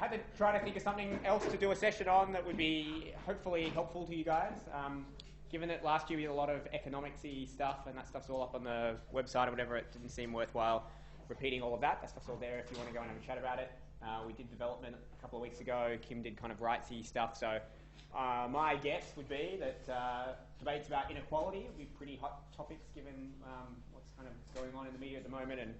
had to try to think of something else to do a session on that would be hopefully helpful to you guys. Given that last year we did a lot of economics-y stuff and that stuff's all up on the website or whatever, it didn't seem worthwhile repeating all of that. That stuff's all there if you want to go and have a chat about it. We did development a couple of weeks ago. Kim did kind of rightsy stuff. So my guess would be that debates about inequality would be pretty hot topics given what's kind of going on in the media at the moment. And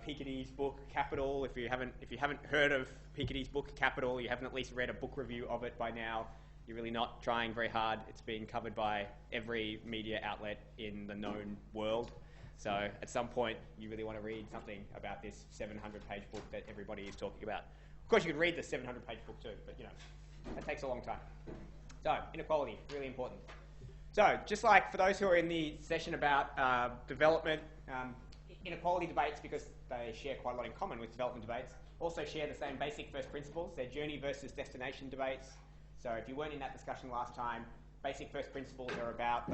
Piketty's book Capital. If you haven't heard of Piketty's book Capital, you haven't at least read a book review of it by now. You're really not trying very hard. It's been covered by every media outlet in the known world. So at some point, you really want to read something about this 700-page book that everybody is talking about. Of course, you could read the 700-page book too, but that takes a long time. So inequality, really important. So just like for those who are in the session about development, inequality debates, because they share quite a lot in common with development debates, also share the same basic first principles. They're journey versus destination debates. So if you weren't in that discussion last time, basic first principles are about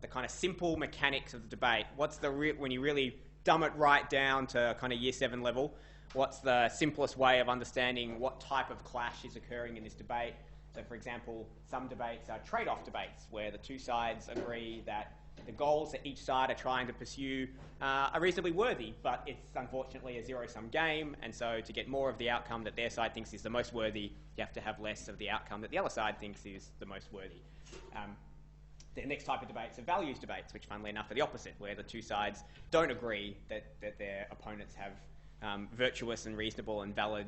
the kind of simple mechanics of the debate. What's the when you really dumb it right down to kind of year 7 level, what's the simplest way of understanding what type of clash is occurring in this debate? So for example, some debates are trade-off debates where the two sides agree that the goals that each side are trying to pursue are reasonably worthy, but it's unfortunately a zero-sum game, and so to get more of the outcome that their side thinks is the most worthy, you have to have less of the outcome that the other side thinks is the most worthy. The next type of debates are values debates, which funnily enough are the opposite, where the two sides don't agree that their opponents have virtuous and reasonable and valid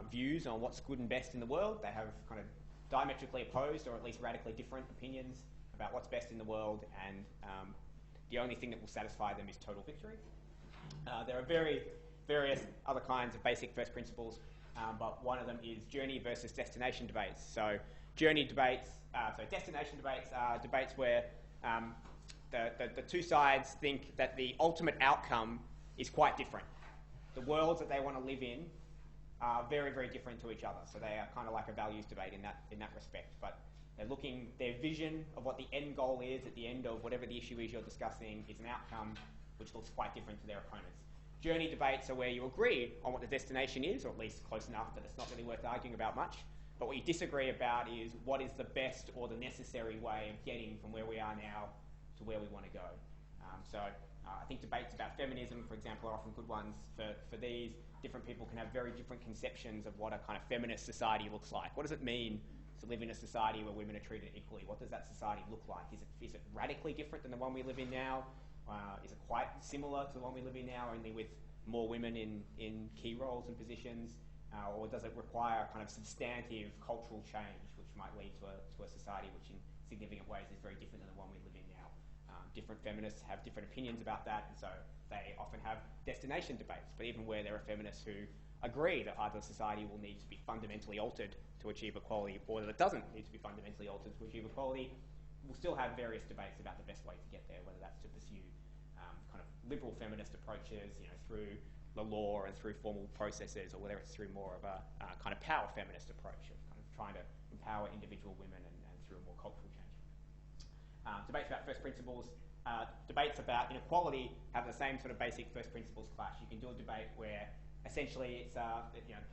views on what's good and best in the world. They have kind of diametrically opposed or at least radically different opinions about what's best in the world, and the only thing that will satisfy them is total victory. There are various other kinds of basic first principles, but one of them is journey versus destination debates. So journey debates, destination debates are debates where the two sides think that the ultimate outcome is quite different. The worlds that they want to live in are very, very different to each other. So they are kind of like a values debate in that respect. But their vision of what the end goal is at the end of whatever the issue is you're discussing is an outcome which looks quite different to their opponents. Journey debates are where you agree on what the destination is, or at least close enough that it's not really worth arguing about much. But what you disagree about is what is the best or the necessary way of getting from where we are now to where we want to go. I think debates about feminism, for example, are often good ones for these. Different people can have very different conceptions of what a kind of feminist society looks like. What does it mean to live in a society where women are treated equally? What does that society look like? Is it radically different than the one we live in now? Is it quite similar to the one we live in now, only with more women in key roles and positions? Or does it require kind of substantive cultural change, which might lead to a society which in significant ways is very different than the one we live in now? Different feminists have different opinions about that, and so they often have destination debates. But even where there are feminists who agree that either society will need to be fundamentally altered to achieve equality, or that it doesn't need to be fundamentally altered to achieve equality, we'll still have various debates about the best way to get there, whether that's to pursue kind of liberal feminist approaches, through the law and through formal processes, or whether it's through more of a kind of power feminist approach of kind of trying to empower individual women and through a more cultural change. Debates about first principles. Debates about inequality have the same sort of basic first principles clash. You can do a debate where essentially it's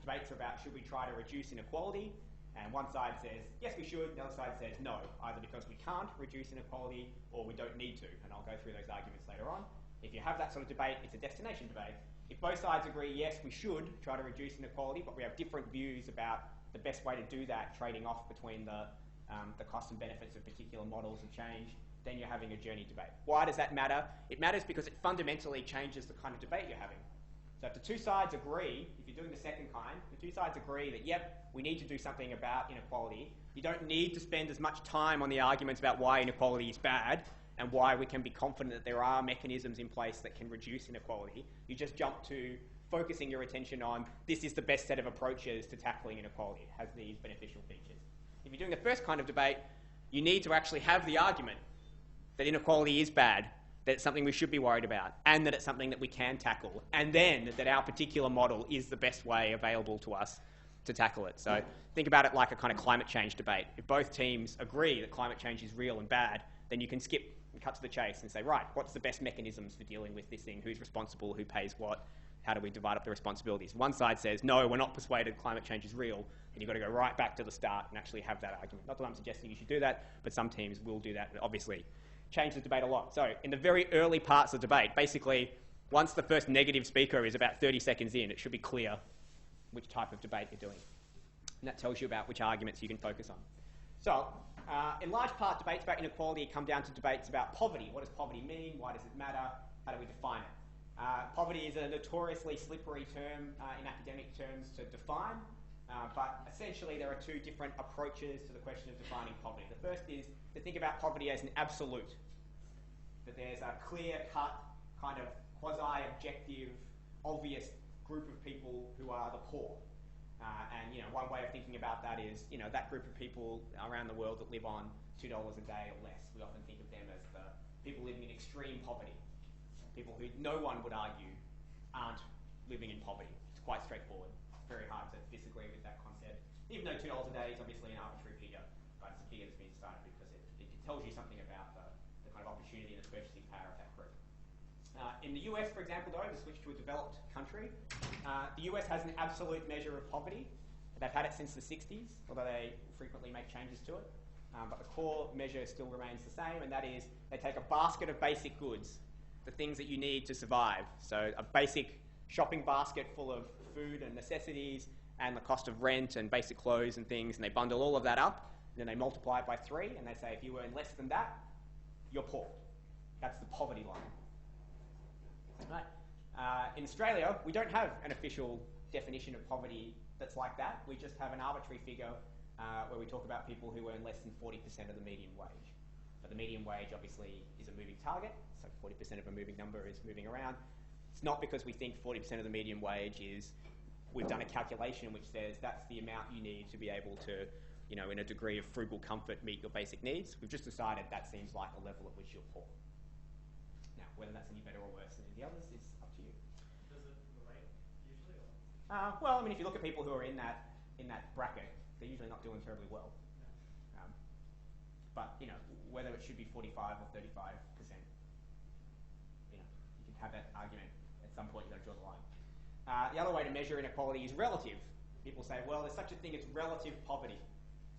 debates are about should we try to reduce inequality, and one side says yes we should, the other side says no, either because we can't reduce inequality or we don't need to, and I'll go through those arguments later on. If you have that sort of debate, it's a destination debate. If both sides agree yes we should try to reduce inequality, but we have different views about the best way to do that, trading off between the costs and benefits of particular models of change, then you're having a journey debate. Why does that matter? It matters because it fundamentally changes the kind of debate you're having. So if the two sides agree, if you're doing the second kind, the two sides agree that, yep, we need to do something about inequality, you don't need to spend as much time on the arguments about why inequality is bad and why we can be confident that there are mechanisms in place that can reduce inequality. You just jump to focusing your attention on this is the best set of approaches to tackling inequality. It has these beneficial features. If you're doing the first kind of debate, you need to actually have the argument that inequality is bad, that it's something we should be worried about, and that it's something that we can tackle, and then that our particular model is the best way available to us to tackle it. So think about it like a kind of climate change debate. If both teams agree that climate change is real and bad, then you can skip and cut to the chase and say, right, what's the best mechanisms for dealing with this thing? Who's responsible? Who pays what? how do we divide up the responsibilities? One side says, no, we're not persuaded climate change is real, and you've got to go right back to the start and actually have that argument. Not that I'm suggesting you should do that, but some teams will do that, and obviously change the debate a lot. So in the very early parts of the debate, basically, once the first negative speaker is about 30 seconds in, it should be clear which type of debate you're doing. And that tells you about which arguments you can focus on. So, in large part, debates about inequality come down to debates about poverty. What does poverty mean? Why does it matter? How do we define it? Poverty is a notoriously slippery term in academic terms to define, but essentially there are two different approaches to the question of defining poverty. The first is to think about poverty as an absolute, that there's a clear-cut, kind of quasi-objective, obvious group of people who are the poor. And one way of thinking about that is, that group of people around the world that live on $2 a day or less. We often think of them as the people living in extreme poverty. People who no one would argue aren't living in poverty. It's quite straightforward. It's very hard to disagree with that concept. Even though $2 a day is obviously an arbitrary figure, but it's a figure that's been decided because it tells you something about the kind of opportunity and the purchasing power of that group. In the US, for example, though, to switch to a developed country, the US has an absolute measure of poverty. They've had it since the 60s, although they frequently make changes to it. But the core measure still remains the same, and that is they take a basket of basic goods, the things that you need to survive. So a basic shopping basket full of food and necessities and the cost of rent and basic clothes and things, and they bundle all of that up, and then they multiply it by 3, and they say if you earn less than that, you're poor. That's the poverty line. Right. In Australia, we don't have an official definition of poverty that's like that. We just have an arbitrary figure where we talk about people who earn less than 40% of the median wage. But the median wage obviously is a moving target, so 40% of a moving number is moving around. It's not because we think 40% of the median wage is, we've done a calculation which says that's the amount you need to be able to, in a degree of frugal comfort, meet your basic needs. We've just decided that seems like a level at which you're poor. Now, whether that's any better or worse than the others is up to you. Does it relate usually? Well, if you look at people who are in that bracket, they're usually not doing terribly well. Yeah. But whether it should be 45 or 35%, you can have that argument. At some point, you've got to draw the line. The other way to measure inequality is relative. People say, well, there's such a thing as relative poverty.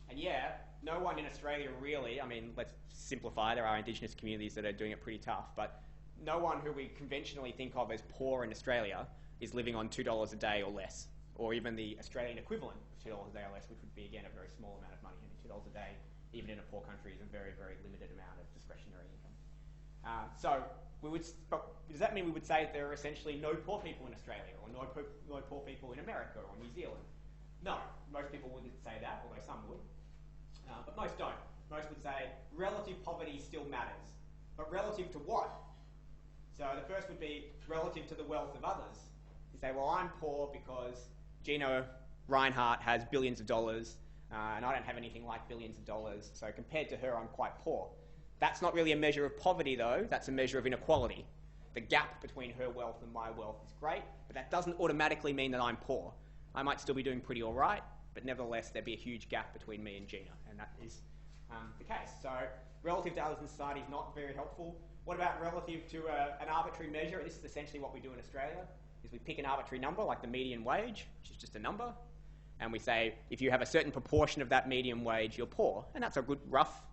And yeah, no one in Australia really, let's simplify, there are Indigenous communities that are doing it pretty tough, but no one who we conventionally think of as poor in Australia is living on $2 a day or less, or even the Australian equivalent of $2 a day or less, which would be, again, a very small amount of money. $2 a day, even in a poor country, is a very, very limited amount of discretionary income. Does that mean we would say that there are essentially no poor people in Australia, or no poor people in America or New Zealand? No, most people wouldn't say that, although some would. But most don't. Most would say relative poverty still matters. But relative to what? So the first would be relative to the wealth of others. You say, well, I'm poor because Gina Reinhardt has billions of dollars, and I don't have anything like billions of dollars, so compared to her, I'm quite poor. That's not really a measure of poverty, though. That's a measure of inequality. The gap between her wealth and my wealth is great, but that doesn't automatically mean that I'm poor. I might still be doing pretty all right, but nevertheless, there'd be a huge gap between me and Gina, and that is the case. So relative to others in society is not very helpful. What about relative to an arbitrary measure? This is essentially what we do in Australia, is we pick an arbitrary number, like the median wage, which is just a number, and we say, if you have a certain proportion of that median wage, you're poor. And that's a good rough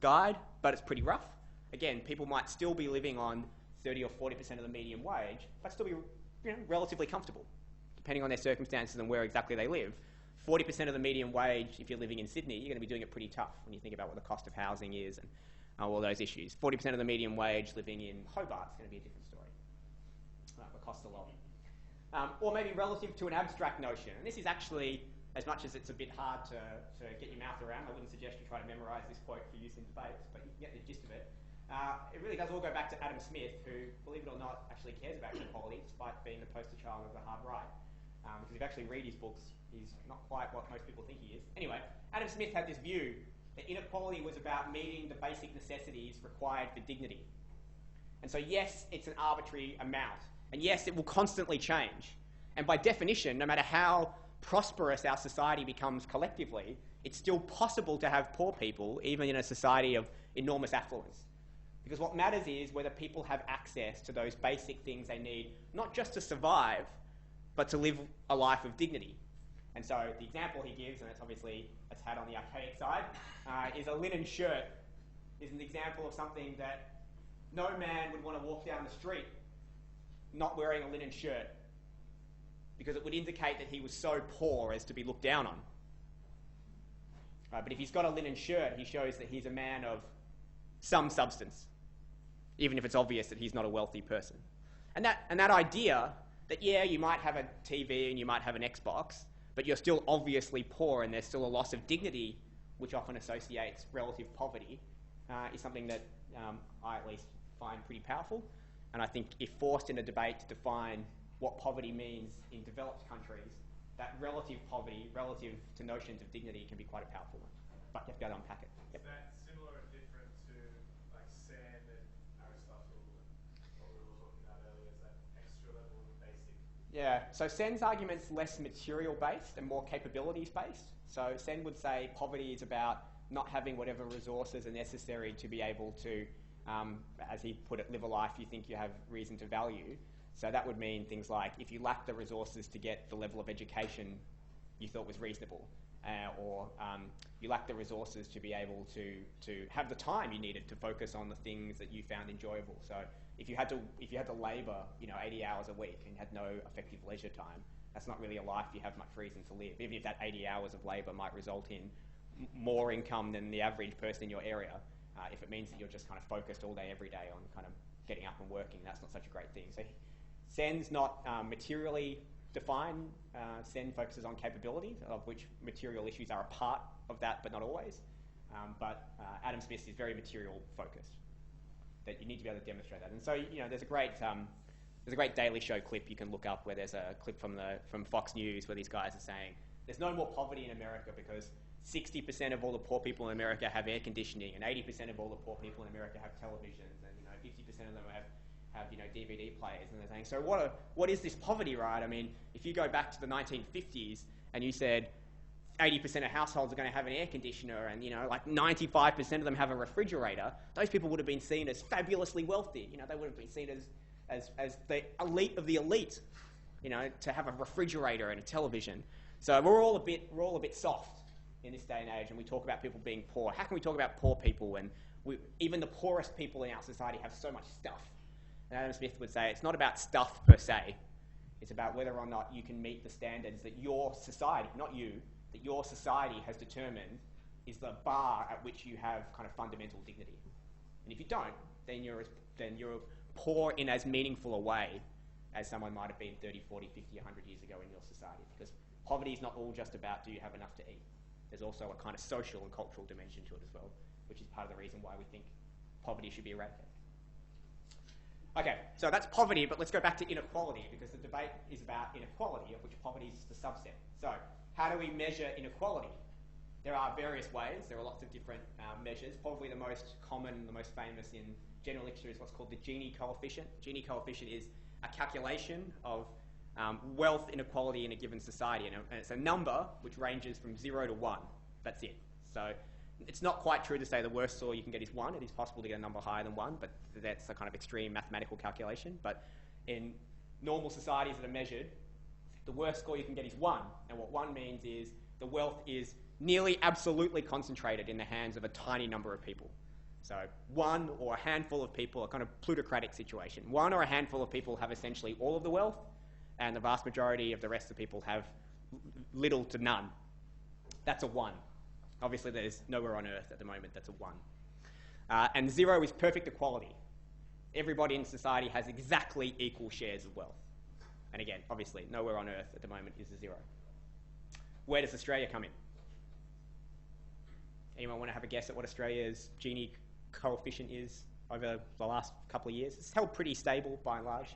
guide, but it's pretty rough. Again, people might still be living on 30 or 40% of the median wage, but still be relatively comfortable, depending on their circumstances and where exactly they live. 40% of the median wage, if you're living in Sydney, you're going to be doing it pretty tough when you think about what the cost of housing is and all those issues. 40% of the median wage living in Hobart is going to be a different story. The cost of living. Or maybe relative to an abstract notion. And this is actually, as much as it's a bit hard to get your mouth around, I wouldn't suggest you try to memorise this quote for use in debates, but you can get the gist of it. It really does all go back to Adam Smith, who, believe it or not, actually cares about inequality, despite being the poster child of the hard right. Because if you actually read his books, he's not quite what most people think he is. Anyway, Adam Smith had this view that inequality was about meeting the basic necessities required for dignity. And so yes, it's an arbitrary amount. And yes, it will constantly change. And by definition, no matter how prosperous our society becomes collectively, it's still possible to have poor people, even in a society of enormous affluence. Because what matters is whether people have access to those basic things they need, not just to survive, but to live a life of dignity. And so the example he gives, and it's had on the archaic side, is a linen shirt is an example of something that no man would want to walk down the street not wearing a linen shirt, because it would indicate that he was so poor as to be looked down on. But if he's got a linen shirt, he shows that he's a man of some substance, even if it's obvious that he's not a wealthy person. And that idea that, yeah, you might have a TV and you might have an Xbox, but you're still obviously poor and there's still a loss of dignity, which often associates relative poverty, is something that I at least find pretty powerful. And I think if forced in a debate to define what poverty means in developed countries, that relative poverty, relative to notions of dignity, can be quite a powerful one. But you have to go to unpack it. Yep. Is that similar or different to like Sand and Aristotle and what we were talking about earlier? Is that extra level of basic? Yeah, so Sen's argument's less material-based and more capabilities-based. So Sen would say poverty is about not having whatever resources are necessary to be able to, as he put it, live a life you think you have reason to value. So that would mean things like if you lack the resources to get the level of education you thought was reasonable, or you lack the resources to be able to have the time you needed to focus on the things that you found enjoyable. So if you had to labour 80 hours a week and had no effective leisure time, that's not really a life you have much reason to live, even if that 80 hours of labour might result in more income than the average person in your area. If it means that you're just kind of focused all day, every day on kind of getting up and working, that's not such a great thing. So Sen's not materially defined. Sen focuses on capabilities, of which material issues are a part of that, but not always. But Adam Smith is very material focused, that you need to be able to demonstrate that. And so there's a great Daily Show clip you can look up where there's a clip from Fox News where these guys are saying there's no more poverty in America because 60% of all the poor people in America have air conditioning, and 80% of all the poor people in America have televisions, and 50% of them have DVD players. And they're saying, so what is this poverty, right? I mean, if you go back to the 1950s and you said 80% of households are going to have an air conditioner, and like 95% of them have a refrigerator, those people would have been seen as fabulously wealthy. They would have been seen as the elite of the elite, to have a refrigerator and a television. So we're all a bit soft in this day and age, and we talk about people being poor. How can we talk about poor people when even the poorest people in our society have so much stuff? And Adam Smith would say it's not about stuff per se. It's about whether or not you can meet the standards that your society, not you, that your society has determined is the bar at which you have kind of fundamental dignity. And if you don't, then you're poor in as meaningful a way as someone might have been 30, 40, 50, 100 years ago in your society. Because poverty is not all just about do you have enough to eat. There's also a kind of social and cultural dimension to it as well, which is part of the reason why we think poverty should be eradicated. Okay, so that's poverty, but let's go back to inequality, because the debate is about inequality, of which poverty is the subset. So how do we measure inequality? There are various ways. There are lots of different measures. Probably the most common, the most famous in general literature is what's called the Gini coefficient. Gini coefficient is a calculation of wealth inequality in a given society, and it's a number which ranges from 0 to 1. That's it. So it's not quite true to say the worst score you can get is 1. It is possible to get a number higher than 1, but that's a kind of extreme mathematical calculation. But in normal societies that are measured, the worst score you can get is 1. And what 1 means is the wealth is nearly absolutely concentrated in the hands of a tiny number of people. So one or a handful of people, a kind of plutocratic situation. One or a handful of people have essentially all of the wealth, and the vast majority of the rest of the people have little to none. That's a 1. Obviously, there's nowhere on Earth at the moment that's a 1. And 0 is perfect equality. Everybody in society has exactly equal shares of wealth. And again, obviously, nowhere on Earth at the moment is a 0. Where does Australia come in? Anyone want to have a guess at what Australia's Gini coefficient is over the last couple of years? It's held pretty stable by and large.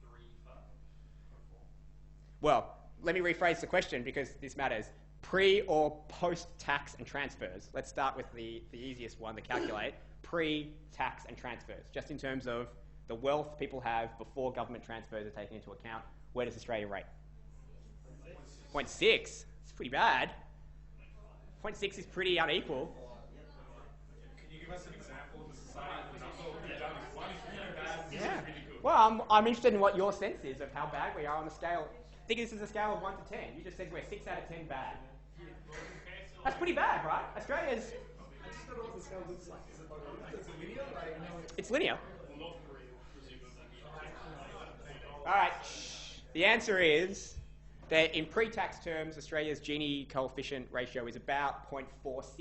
3, 5, 4. Well, let me rephrase the question because this matters. Pre or post-tax and transfers? Let's start with the easiest one to calculate. Pre-tax and transfers. Just in terms of the wealth people have before government transfers are taken into account, where does Australia rate? 0.6. It's pretty bad. 0.6 is pretty unequal. Can you give us an example of a Yeah. Well, I'm interested in what your sense is of how bad we are on the scale. I think this is a scale of 1 to 10. You just said we're 6 out of 10 bad. That's pretty bad, right? Australia's... I just don't know what the scale looks like. Is it like, is it linear? Like, I know It's linear. All right. The answer is that in pre-tax terms, Australia's Gini coefficient ratio is about 0.46,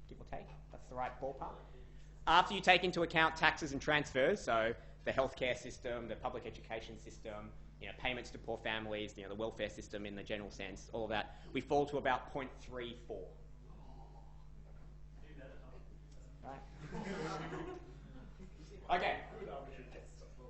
give or take. That's the right ballpark. After you take into account taxes and transfers, so the healthcare system, the public education system, payments to poor families, the welfare system in the general sense, all of that, we fall to about 0.34. Right. Okay.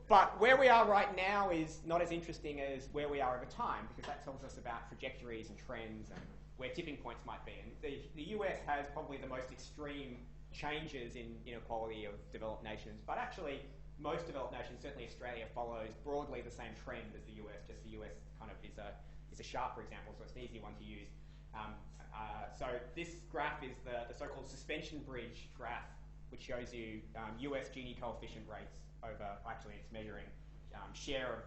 But where we are right now is not as interesting as where we are over time, because that tells us about trajectories and trends and where tipping points might be. And the US has probably the most extreme changes in inequality of developed nations, but actually most developed nations, certainly Australia, follows broadly the same trend as the US, just the US kind of is a sharper example, so it's an easy one to use. So this graph is the so-called suspension bridge graph, which shows you US Gini coefficient rates over, actually it's measuring share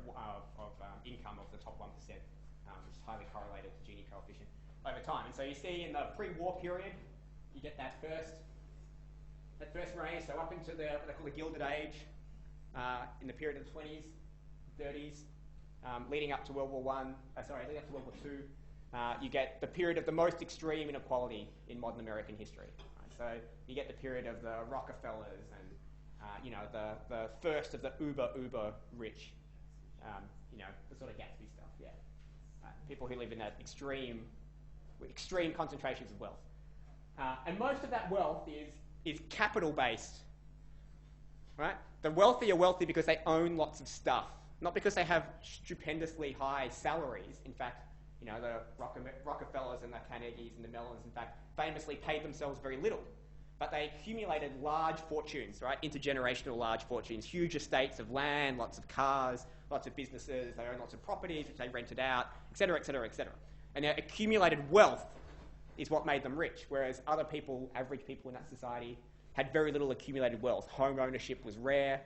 of income of the top 1%, which is highly correlated to Gini coefficient over time. And so you see in the pre-war period, you get that first raise, so up into what they call the Gilded Age, in the period of the 20s, 30s, leading up to World War leading up to World War II, you get the period of the most extreme inequality in modern American history. Right? So you get the period of the Rockefellers and the first of the uber rich, the sort of Gatsby stuff, yeah. People who live in that extreme concentrations of wealth. And most of that wealth is capital-based, right? The wealthy are wealthy because they own lots of stuff, not because they have stupendously high salaries. In fact, the Rockefellers and the Carnegies and the Mellons, in fact, famously paid themselves very little. But they accumulated large fortunes, right? Intergenerational large fortunes, huge estates of land, lots of cars, lots of businesses. They own lots of properties, which they rented out, et cetera, et cetera, et cetera. And their accumulated wealth is what made them rich, whereas other people, average people in that society, had very little accumulated wealth. Home ownership was rare.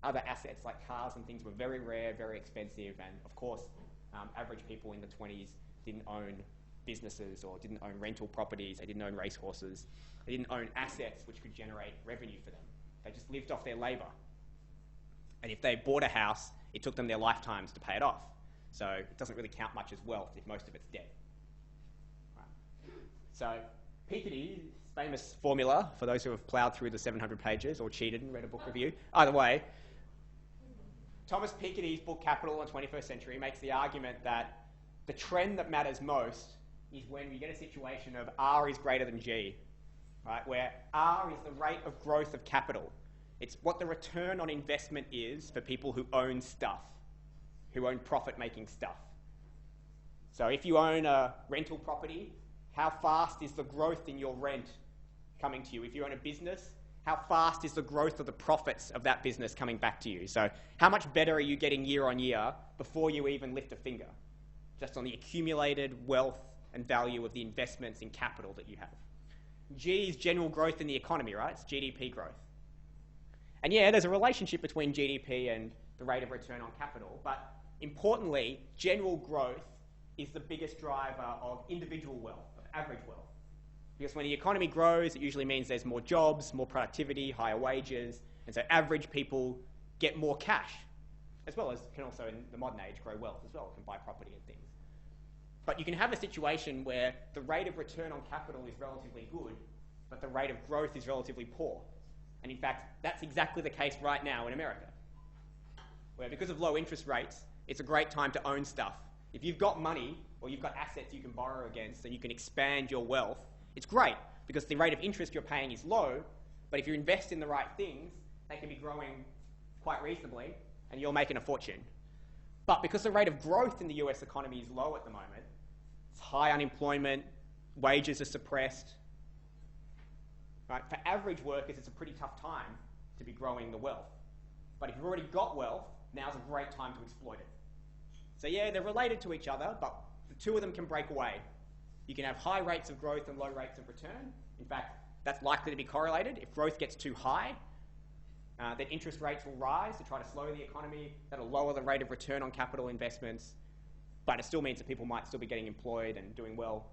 Other assets like cars and things were very rare, very expensive. And of course, average people in the 20s didn't own businesses or didn't own rental properties. They didn't own racehorses. They didn't own assets which could generate revenue for them. They just lived off their labour. And if they bought a house, it took them their lifetimes to pay it off. So it doesn't really count much as wealth if most of it's debt. Right. So Piketty's famous formula, for those who have ploughed through the 700 pages or cheated and read a book review, either way, Thomas Piketty's book Capital in the 21st Century makes the argument that the trend that matters most is when we get a situation of R is greater than G, right? Where R is the rate of growth of capital. It's what the return on investment is for people who own stuff, who own profit-making stuff. So if you own a rental property, how fast is the growth in your rent coming to you? If you own a business, how fast is the growth of the profits of that business coming back to you? So how much better are you getting year on year before you even lift a finger? Just on the accumulated wealth and value of the investments in capital that you have. G is general growth in the economy, right? It's GDP growth. And yeah, there's a relationship between GDP and the rate of return on capital, but importantly, general growth is the biggest driver of individual wealth, of average wealth. Because when the economy grows, it usually means there's more jobs, more productivity, higher wages, and so average people get more cash, as well as can also, in the modern age, grow wealth as well, can buy property and things. But you can have a situation where the rate of return on capital is relatively good, but the rate of growth is relatively poor. And in fact, that's exactly the case right now in America, where because of low interest rates, it's a great time to own stuff. If you've got money or you've got assets you can borrow against and you can expand your wealth, it's great because the rate of interest you're paying is low, but if you invest in the right things, they can be growing quite reasonably and you're making a fortune. But because the rate of growth in the US economy is low at the moment, it's high unemployment, wages are suppressed. Right? For average workers, it's a pretty tough time to be growing the wealth. But if you've already got wealth, now's a great time to exploit it. So yeah, they're related to each other, but the two of them can break away. You can have high rates of growth and low rates of return. In fact, that's likely to be correlated. If growth gets too high, that interest rates will rise to try to slow the economy, that'll lower the rate of return on capital investments, but it still means that people might still be getting employed and doing well.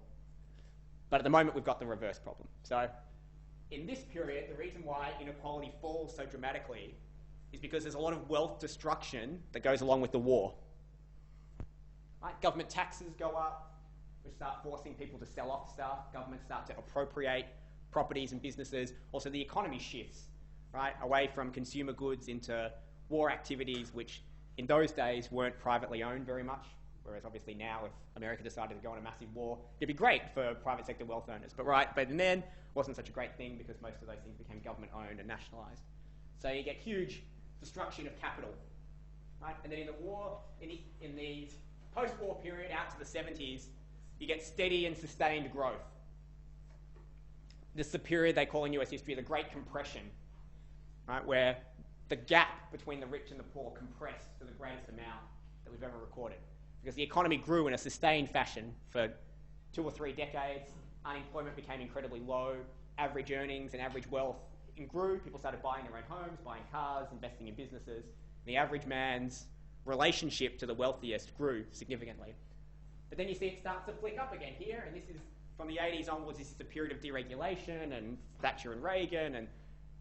But at the moment, we've got the reverse problem. So in this period, the reason why inequality falls so dramatically is because there's a lot of wealth destruction that goes along with the war. Right? Government taxes go up, which start forcing people to sell off stuff. Governments start to appropriate properties and businesses. Also, the economy shifts, right, away from consumer goods into war activities, which in those days weren't privately owned very much. Whereas obviously now, if America decided to go on a massive war, it'd be great for private sector wealth owners. But then, wasn't such a great thing because most of those things became government owned and nationalised. So you get huge destruction of capital, right? And then in the war, in the post-war period out to the 70s, you get steady and sustained growth. This is the period they call in US history the Great Compression, right, where the gap between the rich and the poor compressed to the greatest amount that we've ever recorded. Because the economy grew in a sustained fashion for 2 or 3 decades, unemployment became incredibly low, average earnings and average wealth grew, people started buying their own homes, buying cars, investing in businesses. The average man's relationship to the wealthiest grew significantly. But then you see it starts to flick up again here, and this is from the 80s onwards, this is a period of deregulation and Thatcher and Reagan, and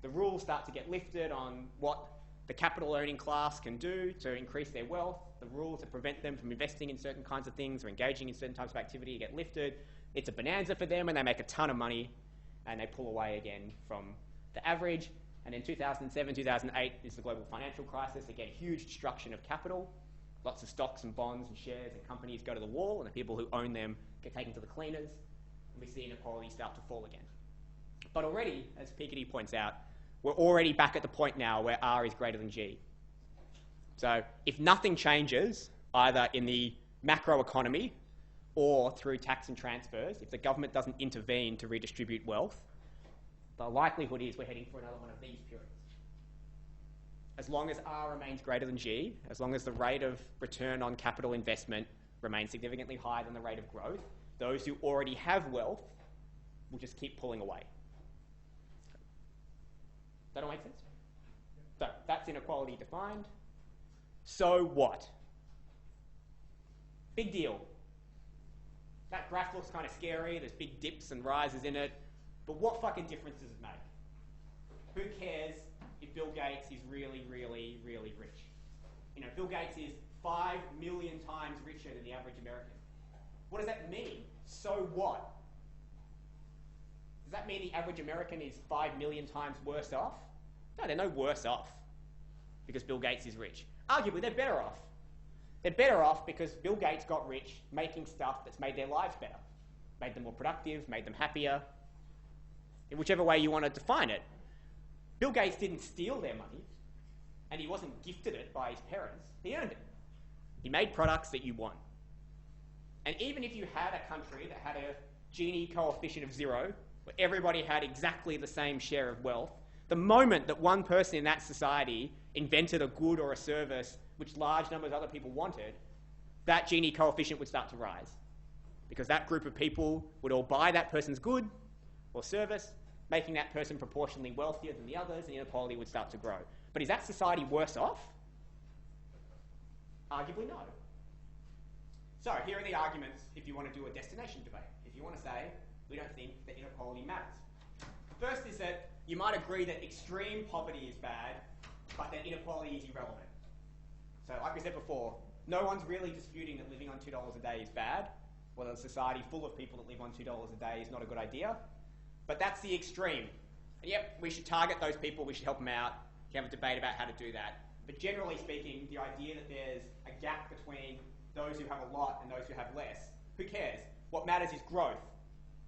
the rules start to get lifted on what the capital earning class can do to increase their wealth. The rules that prevent them from investing in certain kinds of things or engaging in certain types of activity get lifted. It's a bonanza for them and they make a ton of money and they pull away again from the average. And in 2007, 2008 is the global financial crisis. Again, huge destruction of capital. Lots of stocks and bonds and shares and companies go to the wall and the people who own them get taken to the cleaners. And we see inequality start to fall again. But already, as Piketty points out, we're already back at the point now where R is greater than G. So if nothing changes, either in the macroeconomy or through tax and transfers, if the government doesn't intervene to redistribute wealth, the likelihood is we're heading for another one of these periods. As long as R remains greater than G, as long as the rate of return on capital investment remains significantly higher than the rate of growth, those who already have wealth will just keep pulling away. That all make sense? So that's inequality defined. So what? Big deal. That graph looks kind of scary. There's big dips and rises in it. But what fucking difference does it make? Who cares if Bill Gates is really, really, really rich? You know, Bill Gates is 5 million times richer than the average American. What does that mean? So what? Does that mean the average American is 5 million times worse off? No, they're no worse off because Bill Gates is rich. Arguably, they're better off. They're better off because Bill Gates got rich making stuff that's made their lives better, made them more productive, made them happier, in whichever way you want to define it. Bill Gates didn't steal their money, and he wasn't gifted it by his parents. He earned it. He made products that you want. And even if you had a country that had a Gini coefficient of 0, where everybody had exactly the same share of wealth, the moment that one person in that society invented a good or a service which large numbers of other people wanted, that Gini coefficient would start to rise. Because that group of people would all buy that person's good or service, making that person proportionally wealthier than the others, and inequality would start to grow. But is that society worse off? Arguably no. So here are the arguments if you want to do a destination debate. If you want to say, we don't think that inequality matters. First is that you might agree that extreme poverty is bad, but that inequality is irrelevant. So like we said before, no one's really disputing that living on $2 a day is bad, or that a society full of people that live on $2 a day is not a good idea. But that's the extreme. And yep, we should target those people, we should help them out, we can have a debate about how to do that. But generally speaking, the idea that there's a gap between those who have a lot and those who have less, who cares? What matters is growth.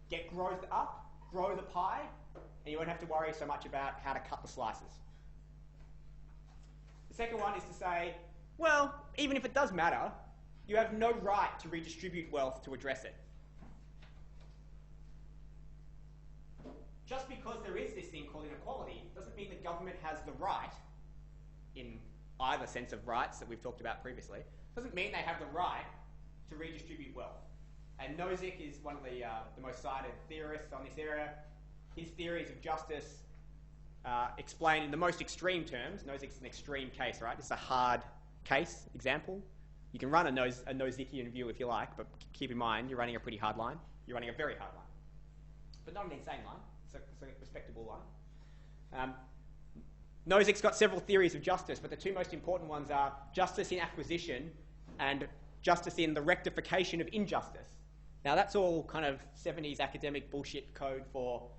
Get growth up, grow the pie, and you won't have to worry so much about how to cut the slices. The second one is to say, well, even if it does matter, you have no right to redistribute wealth to address it. Just because there is this thing called inequality doesn't mean the government has the right, in either sense of rights that we've talked about previously, doesn't mean they have the right to redistribute wealth. And Nozick is one of the most cited theorists on this area. His theories of justice explain in the most extreme terms. Nozick is an extreme case, right? It's a hard case example. You can run a Nozickian view if you like, but keep in mind you're running a pretty hard line. You're running a very hard line, but not an insane line. It's a respectable line. Nozick's got several theories of justice, but the two most important ones are justice in acquisition and justice in the rectification of injustice. Now that's all kind of 70s academic bullshit code for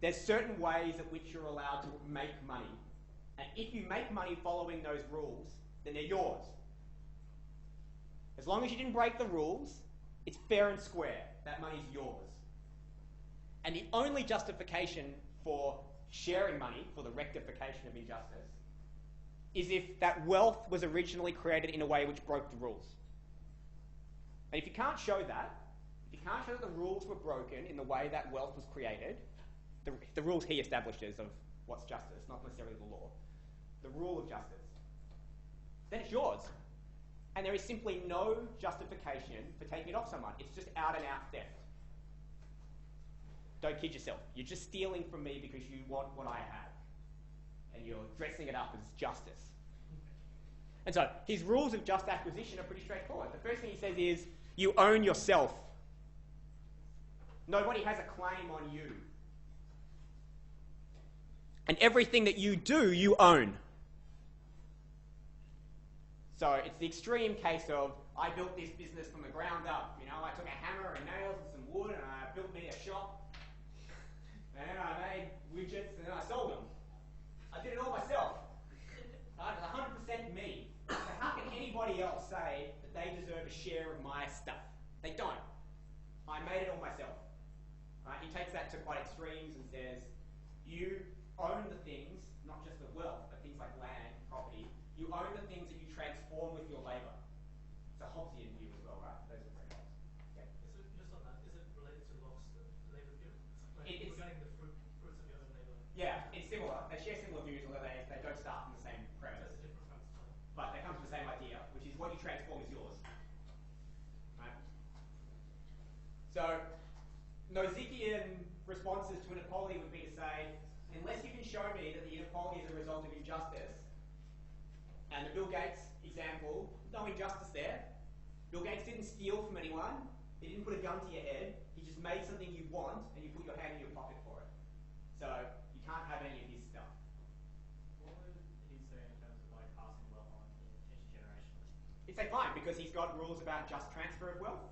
there's certain ways at which you're allowed to make money. And if you make money following those rules, then they're yours. As long as you didn't break the rules, it's fair and square. That money's yours. And the only justification for sharing money, for the rectification of injustice, is if that wealth was originally created in a way which broke the rules. And if you can't show that, if you can't show that the rules were broken in the way that wealth was created, the rules he establishes of what's justice, not necessarily the law, the rule of justice, then it's yours. And there is simply no justification for taking it off someone. It's just out and out theft. Don't kid yourself. You're just stealing from me because you want what I have. And you're dressing it up as justice. And so his rules of just acquisition are pretty straightforward. The first thing he says is, you own yourself. Nobody has a claim on you. And everything that you do, you own. So it's the extreme case of, I built this business from the ground up. You know, I took a hammer and nails and some wood and I built me a shop. And then I made widgets and then I sold them. I did it all myself. Right? It's 100% me. So how can anybody else say that they deserve a share of my stuff? They don't. I made it all myself. Right? He takes that to quite extremes and says, you own the things, not just the wealth, but things like land, property. You own the things that you transform with your labour. It's a Hobbesian view as well, right? Those are very Hobbes. Yeah. Is it, just on that, is it related to Locke's labour theory? Like It's regarding the fruits of your own labour? Yeah, it's similar. They share similar views, although they don't start from the same premise. That's a different premise. But they come from the same idea, which is what you transform is yours. Right? So, Nozickian responses to inequality would be to say, unless you can show me that the inequality is a result of injustice, and the Bill Gates example, no injustice there. Bill Gates didn't steal from anyone. He didn't put a gun to your head. He just made something you want, and you put your hand in your pocket for it. So you can't have any of his stuff. What would he say in terms of like passing wealth on intergenerationally? He'd say fine, because he's got rules about just transfer of wealth,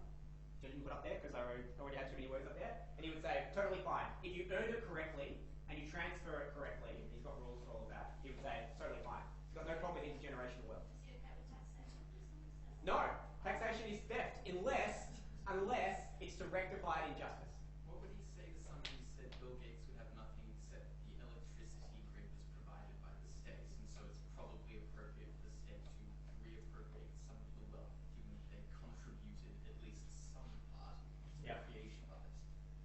which I didn't put up there because I already had too many words up there. And he would say, totally fine. If you earned it correctly, and you transfer it correctly, and he's got rules for all of that, he would say, totally fine. He's got no problem with intergenerational wealth. Is he okay with taxation? No, taxation is theft, unless it's to rectify injustice. What would he say to someone who said Bill Gates would have nothing except the electricity grid was provided by the states, and so it's probably appropriate for the state to reappropriate some of the wealth, given that they contributed at least some part to the creation of it?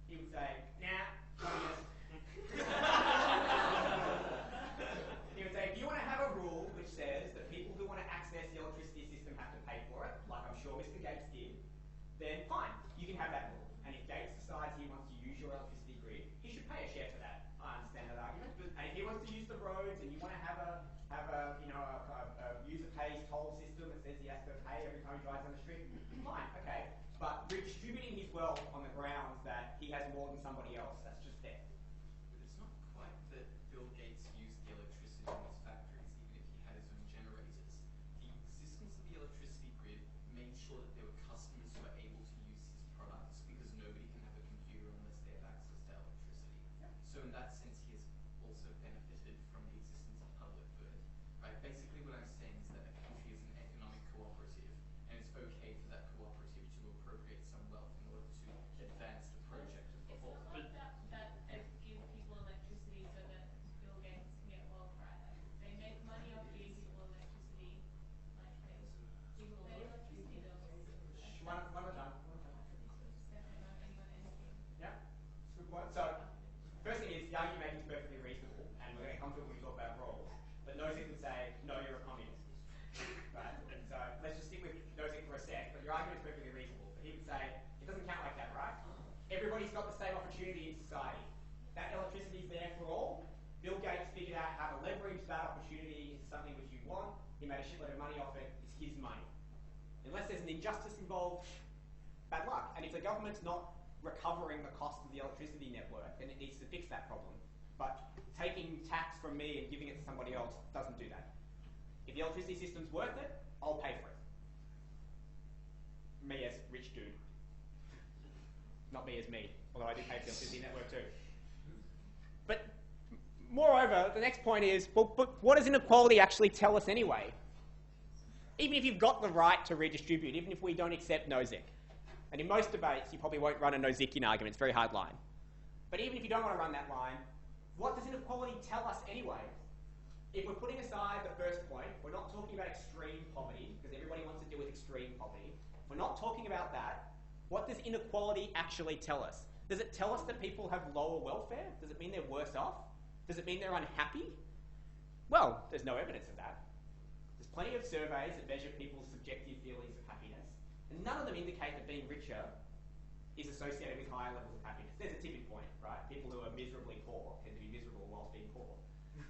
He would say, nah, communist. He would say, if you want to have a rule which says that people who want to access the electricity system have to pay for it, like I'm sure Mr. Gates did, then fine, you can have that rule. And if Gates decides he wants to use your electricity grid, he should pay a share for that. I understand that argument. And if he wants to use the roads and you want to have a user pays toll system that says he has to pay every time he drives down the street, fine, okay. But redistributing his wealth on the grounds that he has more than somebody else, that's just theft. But it's not quite that Bill Gates used the electricity in his factories, even if he had his own generators. The existence of the electricity grid made sure that there were customers who were able to use his products, because nobody can have a computer unless they have access to electricity. So in that sense, he has also benefited from the existence of public good. Right? Basically what I'm saying is that a country is an economic cooperative, and it's okay for that cooperative to appropriate some wealth in order to advance the project of the It's whole. not like that they give people electricity so that Bill Gates can get wealth, right? Like, they make money off giving people electricity. Like, people pay electricity bills. made a shitload of money off it, it's his money. Unless there's an injustice involved, bad luck. And if the government's not recovering the cost of the electricity network, then it needs to fix that problem. But taking tax from me and giving it to somebody else doesn't do that. If the electricity system's worth it, I'll pay for it. Me as rich dude. Not me as me, although I do pay for the electricity network too. But moreover, the next point is, but what does inequality actually tell us anyway? Even if you've got the right to redistribute, even if we don't accept no-zic, and in most debates you probably won't run a no-zicking argument, it's a very hard line. But even if you don't want to run that line, what does inequality tell us anyway? If we're putting aside the first point, we're not talking about extreme poverty, because everybody wants to deal with extreme poverty. If we're not talking about that, what does inequality actually tell us? Does it tell us that people have lower welfare? Does it mean they're worse off? Does it mean they're unhappy? Well, there's no evidence of that. There's plenty of surveys that measure people's subjective feelings of happiness, and none of them indicate that being richer is associated with higher levels of happiness. There's a tipping point, right? People who are miserably poor tend to be miserable whilst being poor.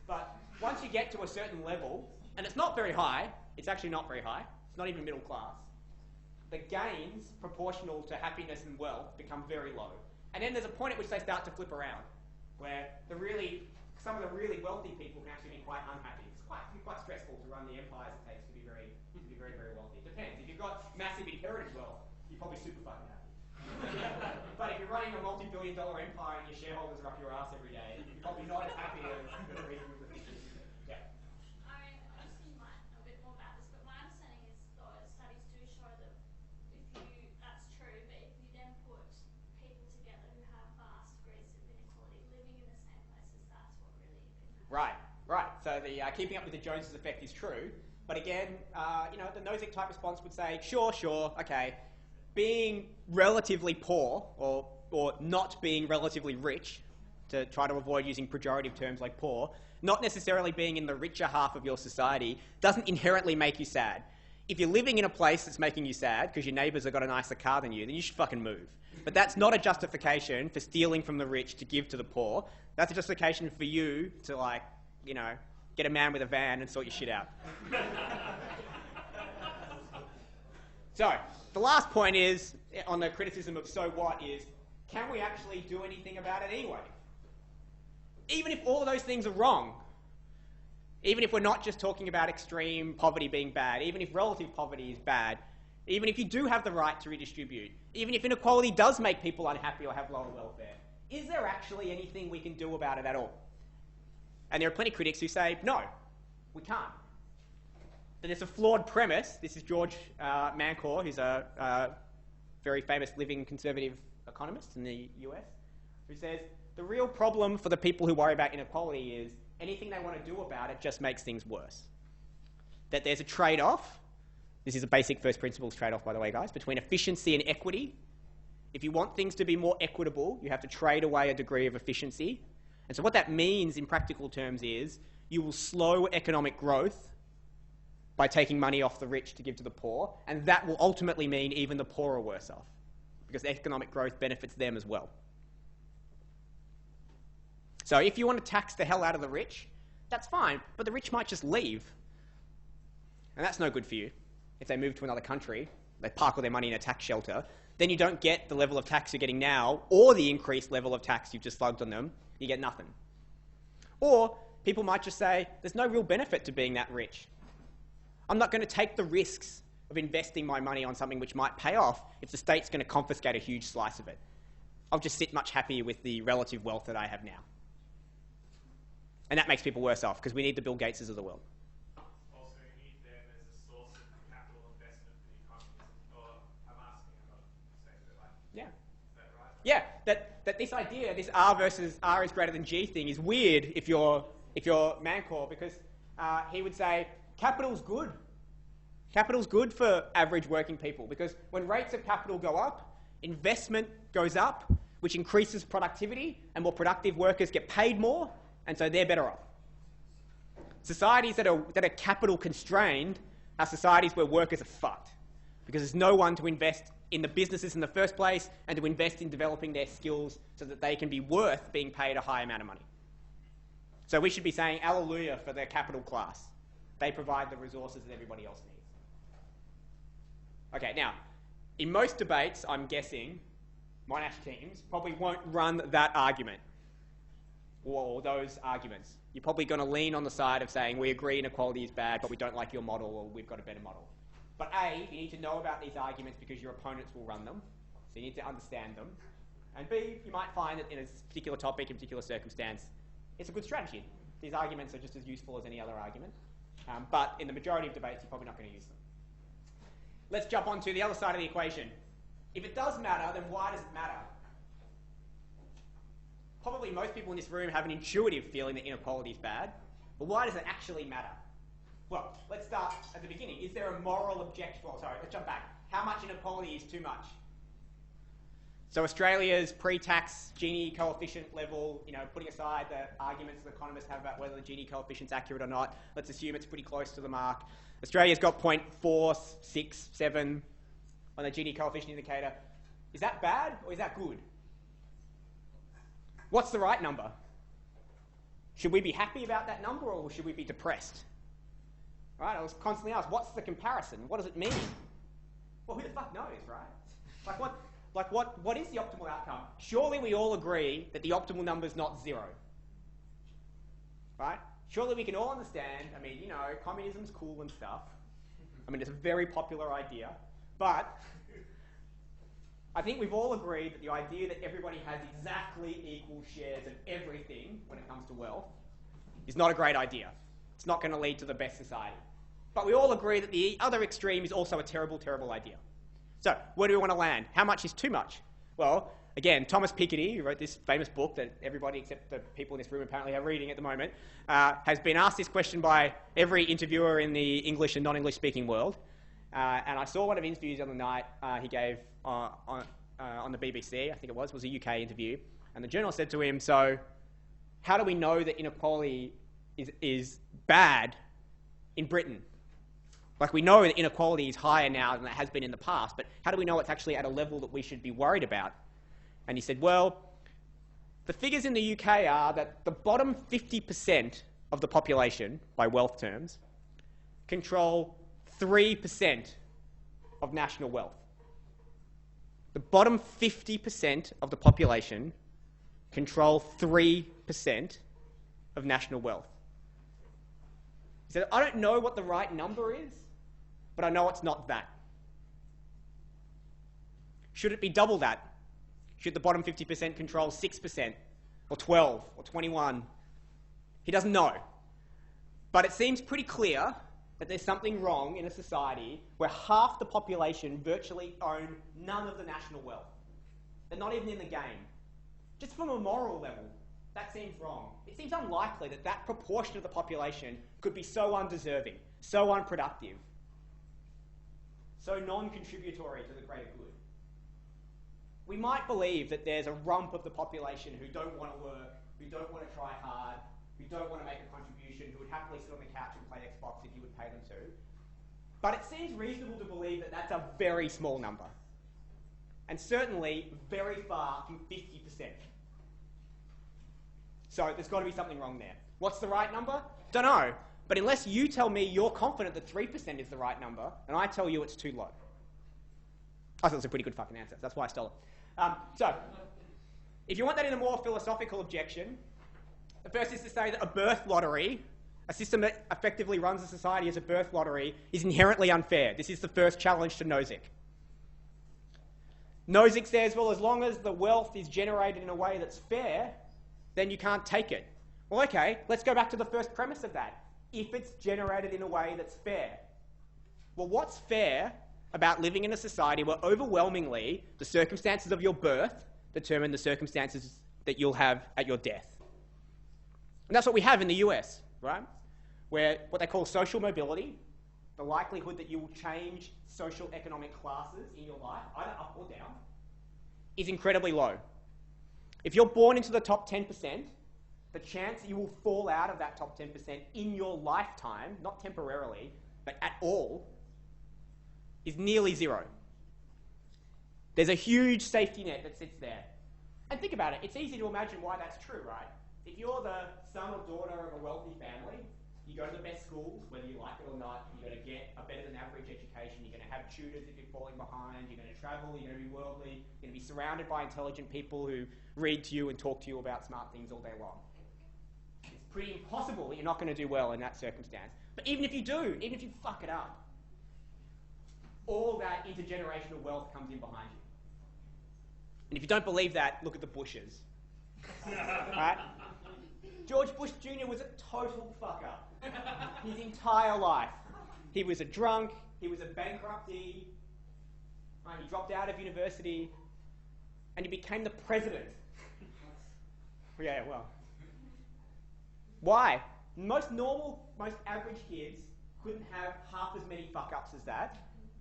But once you get to a certain level, and it's not very high, it's actually not very high, it's not even middle class, the gains proportional to happiness and wealth become very low. And then there's a point at which they start to flip around, where some of the really wealthy people can actually be quite unhappy. It's quite stressful to run the empires it takes to be very, very wealthy. It depends. If you've got massive inherited wealth, you're probably super fucking happy. But if you're running a multi-billion-dollar empire and your shareholders are up your ass every day, you're probably not as happy as the reason with the pictures. Yeah. I obviously might know a bit more about this, but my understanding is those studies do show that that's true, but if you then put people together who have vast degrees of inequality living in the same places, that's what really can happen. Right. So the keeping up with the Joneses effect is true, but again, the no-zic type response would say, sure, okay. Being relatively poor, or not being relatively rich, to try to avoid using pejorative terms like poor, not necessarily being in the richer half of your society, doesn't inherently make you sad. If you're living in a place that's making you sad because your neighbours have got a nicer car than you, then you should fucking move. But that's not a justification for stealing from the rich to give to the poor. That's a justification for you to, get a man with a van and sort your shit out. So, the last point is, on the criticism of so what, is can we actually do anything about it anyway? Even if all of those things are wrong, even if we're not just talking about extreme poverty being bad, even if relative poverty is bad, even if you do have the right to redistribute, even if inequality does make people unhappy or have lower welfare, is there actually anything we can do about it at all? And there are plenty of critics who say, no, we can't. But it's a flawed premise. This is George Mancor, who's a very famous living conservative economist in the US, who says the real problem for the people who worry about inequality is anything they want to do about it just makes things worse. That there's a trade-off. This is a basic first principles trade-off, by the way, guys, between efficiency and equity. If you want things to be more equitable, you have to trade away a degree of efficiency. And so what that means in practical terms is you will slow economic growth by taking money off the rich to give to the poor, and that will ultimately mean even the poor are worse off, because economic growth benefits them as well. So if you want to tax the hell out of the rich, that's fine, but the rich might just leave. And that's no good for you. If they move to another country, they park all their money in a tax shelter, then you don't get the level of tax you're getting now, or the increased level of tax you've just slugged on them. You get nothing. Or people might just say, there's no real benefit to being that rich. I'm not going to take the risks of investing my money on something which might pay off if the state's going to confiscate a huge slice of it. I'll just sit much happier with the relative wealth that I have now. And that makes people worse off, because we need the Bill Gateses of the world. Also, you need them as a source of capital investment for the economy. Or I'm asking, I'm not saying that, Yeah. Is that right? Yeah, that this idea, this R versus R is greater than G thing is weird if you're Mancor, because he would say capital's good. Capital's good for average working people, because when rates of capital go up, investment goes up, which increases productivity, and more productive workers get paid more, and so they're better off. Societies that are capital constrained are societies where workers are fucked, because there's no one to invest in the businesses in the first place and to invest in developing their skills so that they can be worth being paid a high amount of money. So we should be saying hallelujah for the capital class. they provide the resources that everybody else needs. Okay, now, in most debates, I'm guessing, Monash teams probably won't run that argument, or those arguments. You're probably going to lean on the side of saying, we agree inequality is bad, but we don't like your model, or we've got a better model. But A, you need to know about these arguments because your opponents will run them, so you need to understand them. And B, you might find that in a particular topic, in a particular circumstance, it's a good strategy. These arguments are just as useful as any other argument. But in the majority of debates, you're probably not going to use them. Let's jump on to the other side of the equation. If it does matter, then why does it matter? Probably most people in this room have an intuitive feeling that inequality is bad. But why does it actually matter? Well, let's start at the beginning. Is there a moral objection? Well, sorry, let's jump back. How much inequality is too much? So Australia's pre-tax Gini coefficient level, putting aside the arguments that economists have about whether the Gini coefficient's accurate or not, let's assume it's pretty close to the mark. Australia's got 0.467 on the Gini coefficient indicator. Is that bad or is that good? What's the right number? Should we be happy about that number or should we be depressed? Right? I was constantly asked, what's the comparison? What does it mean? Well, who the fuck knows, right? What is the optimal outcome? Surely we all agree that the optimal number is not 0. Right? Surely we can all understand, communism's cool and stuff. It's a very popular idea. But I think we've all agreed that the idea that everybody has exactly equal shares of everything when it comes to wealth is not a great idea. It's not going to lead to the best society. But we all agree that the other extreme is also a terrible, terrible idea. So, where do we want to land? How much is too much? Well, again, Thomas Piketty, who wrote this famous book that everybody except the people in this room apparently are reading at the moment, has been asked this question by every interviewer in the English and non-English speaking world. And I saw one of his interviews on the night he gave on the BBC, I think it was a UK interview. And the journalist said to him, so how do we know that inequality is bad in Britain? Like, we know that inequality is higher now than it has been in the past, but how do we know it's actually at a level that we should be worried about? And he said, well, the figures in the UK are that the bottom 50% of the population, by wealth terms, control 3% of national wealth. The bottom 50% of the population control 3% of national wealth. He said, I don't know what the right number is, but I know it's not that. Should it be double that? Should the bottom 50% control 6% or 12 or 21? He doesn't know. But it seems pretty clear that there's something wrong in a society where half the population virtually own none of the national wealth. They're not even in the game. Just from a moral level, that seems wrong. It seems unlikely that that proportion of the population could be so undeserving, so unproductive, so non-contributory to the greater good. We might believe that there's a rump of the population who don't want to work, who don't want to try hard, who don't want to make a contribution, who would happily sit on the couch and play Xbox if you would pay them to. But it seems reasonable to believe that that's a very small number. And certainly very far from 50%. So there's got to be something wrong there. What's the right number? Don't know. But unless you tell me you're confident that 3% is the right number, and I tell you it's too low. I thought it was a pretty good fucking answer. That's why I stole it. So, if you want that in a more philosophical objection, the first is to say that a birth lottery, a system that effectively runs a society as a birth lottery, is inherently unfair. This is the first challenge to Nozick. Nozick says, well, as long as the wealth is generated in a way that's fair, then you can't take it. Well, okay, let's go back to the first premise of that. If it's generated in a way that's fair. Well, what's fair about living in a society where overwhelmingly the circumstances of your birth determine the circumstances that you'll have at your death? And that's what we have in the US, right? Where what they call social mobility, the likelihood that you will change social economic classes in your life, either up or down, is incredibly low. If you're born into the top 10%, the chance that you will fall out of that top 10% in your lifetime, not temporarily, but at all, is nearly zero. There's a huge safety net that sits there. And think about it, it's easy to imagine why that's true, right? If you're the son or daughter of a wealthy family, You go to the best schools, whether you like it or not. You're going to get a better than average education. You're going to have tutors if you're falling behind. You're going to travel. You're going to be worldly. You're going to be surrounded by intelligent people who read to you and talk to you about smart things all day long. It's pretty impossible that you're not going to do well in that circumstance. But even if you do, even if you fuck it up, all that intergenerational wealth comes in behind you. And if you don't believe that, look at the Bushes. Right? George Bush Jr. was a total fuck-up. His entire life. He was a drunk, he was a bankruptee, right? He dropped out of university, and he became the president. Yeah, well. Why? Most normal, most average kids couldn't have half as many fuck-ups as that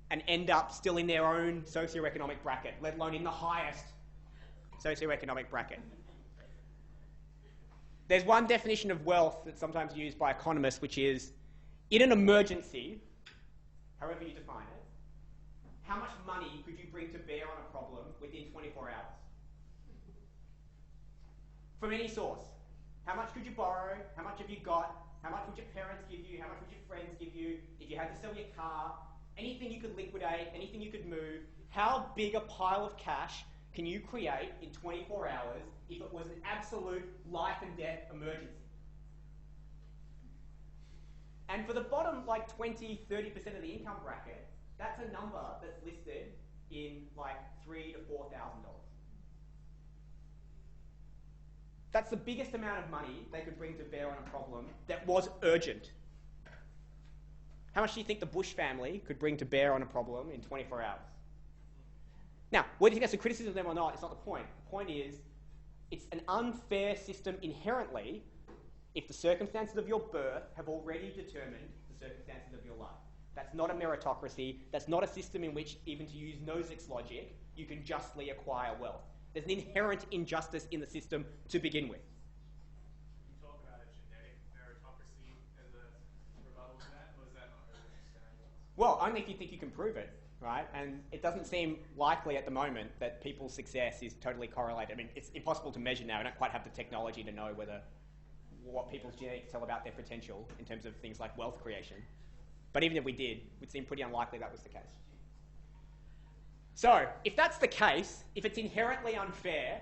and end up still in their own socioeconomic bracket, let alone in the highest socioeconomic bracket. There's one definition of wealth that's sometimes used by economists, which is, in an emergency, however you define it, how much money could you bring to bear on a problem within 24 hours? From any source. How much could you borrow? How much have you got? How much would your parents give you? How much would your friends give you? If you had to sell your car, anything you could liquidate, anything you could move, how big a pile of cash can you create in 24 hours if it was an absolute life and death emergency? And for the bottom, like 20, 30% of the income bracket, that's a number that's listed in like $3,000 to $4,000. That's the biggest amount of money they could bring to bear on a problem that was urgent. How much do you think the Bush family could bring to bear on a problem in 24 hours? Now, whether you think that's a criticism of them or not, it's not the point. The point is, it's an unfair system inherently if the circumstances of your birth have already determined the circumstances of your life. That's not a meritocracy. That's not a system in which, even to use Nozick's logic, you can justly acquire wealth. There's an inherent injustice in the system to begin with. You talk about a genetic meritocracy as a rebuttal to that, or is that not really understanding? Well, only if you think you can prove it, right? And it doesn't seem likely at the moment that people's success is totally correlated. I mean, it's impossible to measure now. We don't quite have the technology to know what people's genetics tell about their potential in terms of things like wealth creation. But even if we did, it would seem pretty unlikely that was the case. So, if that's the case, if it's inherently unfair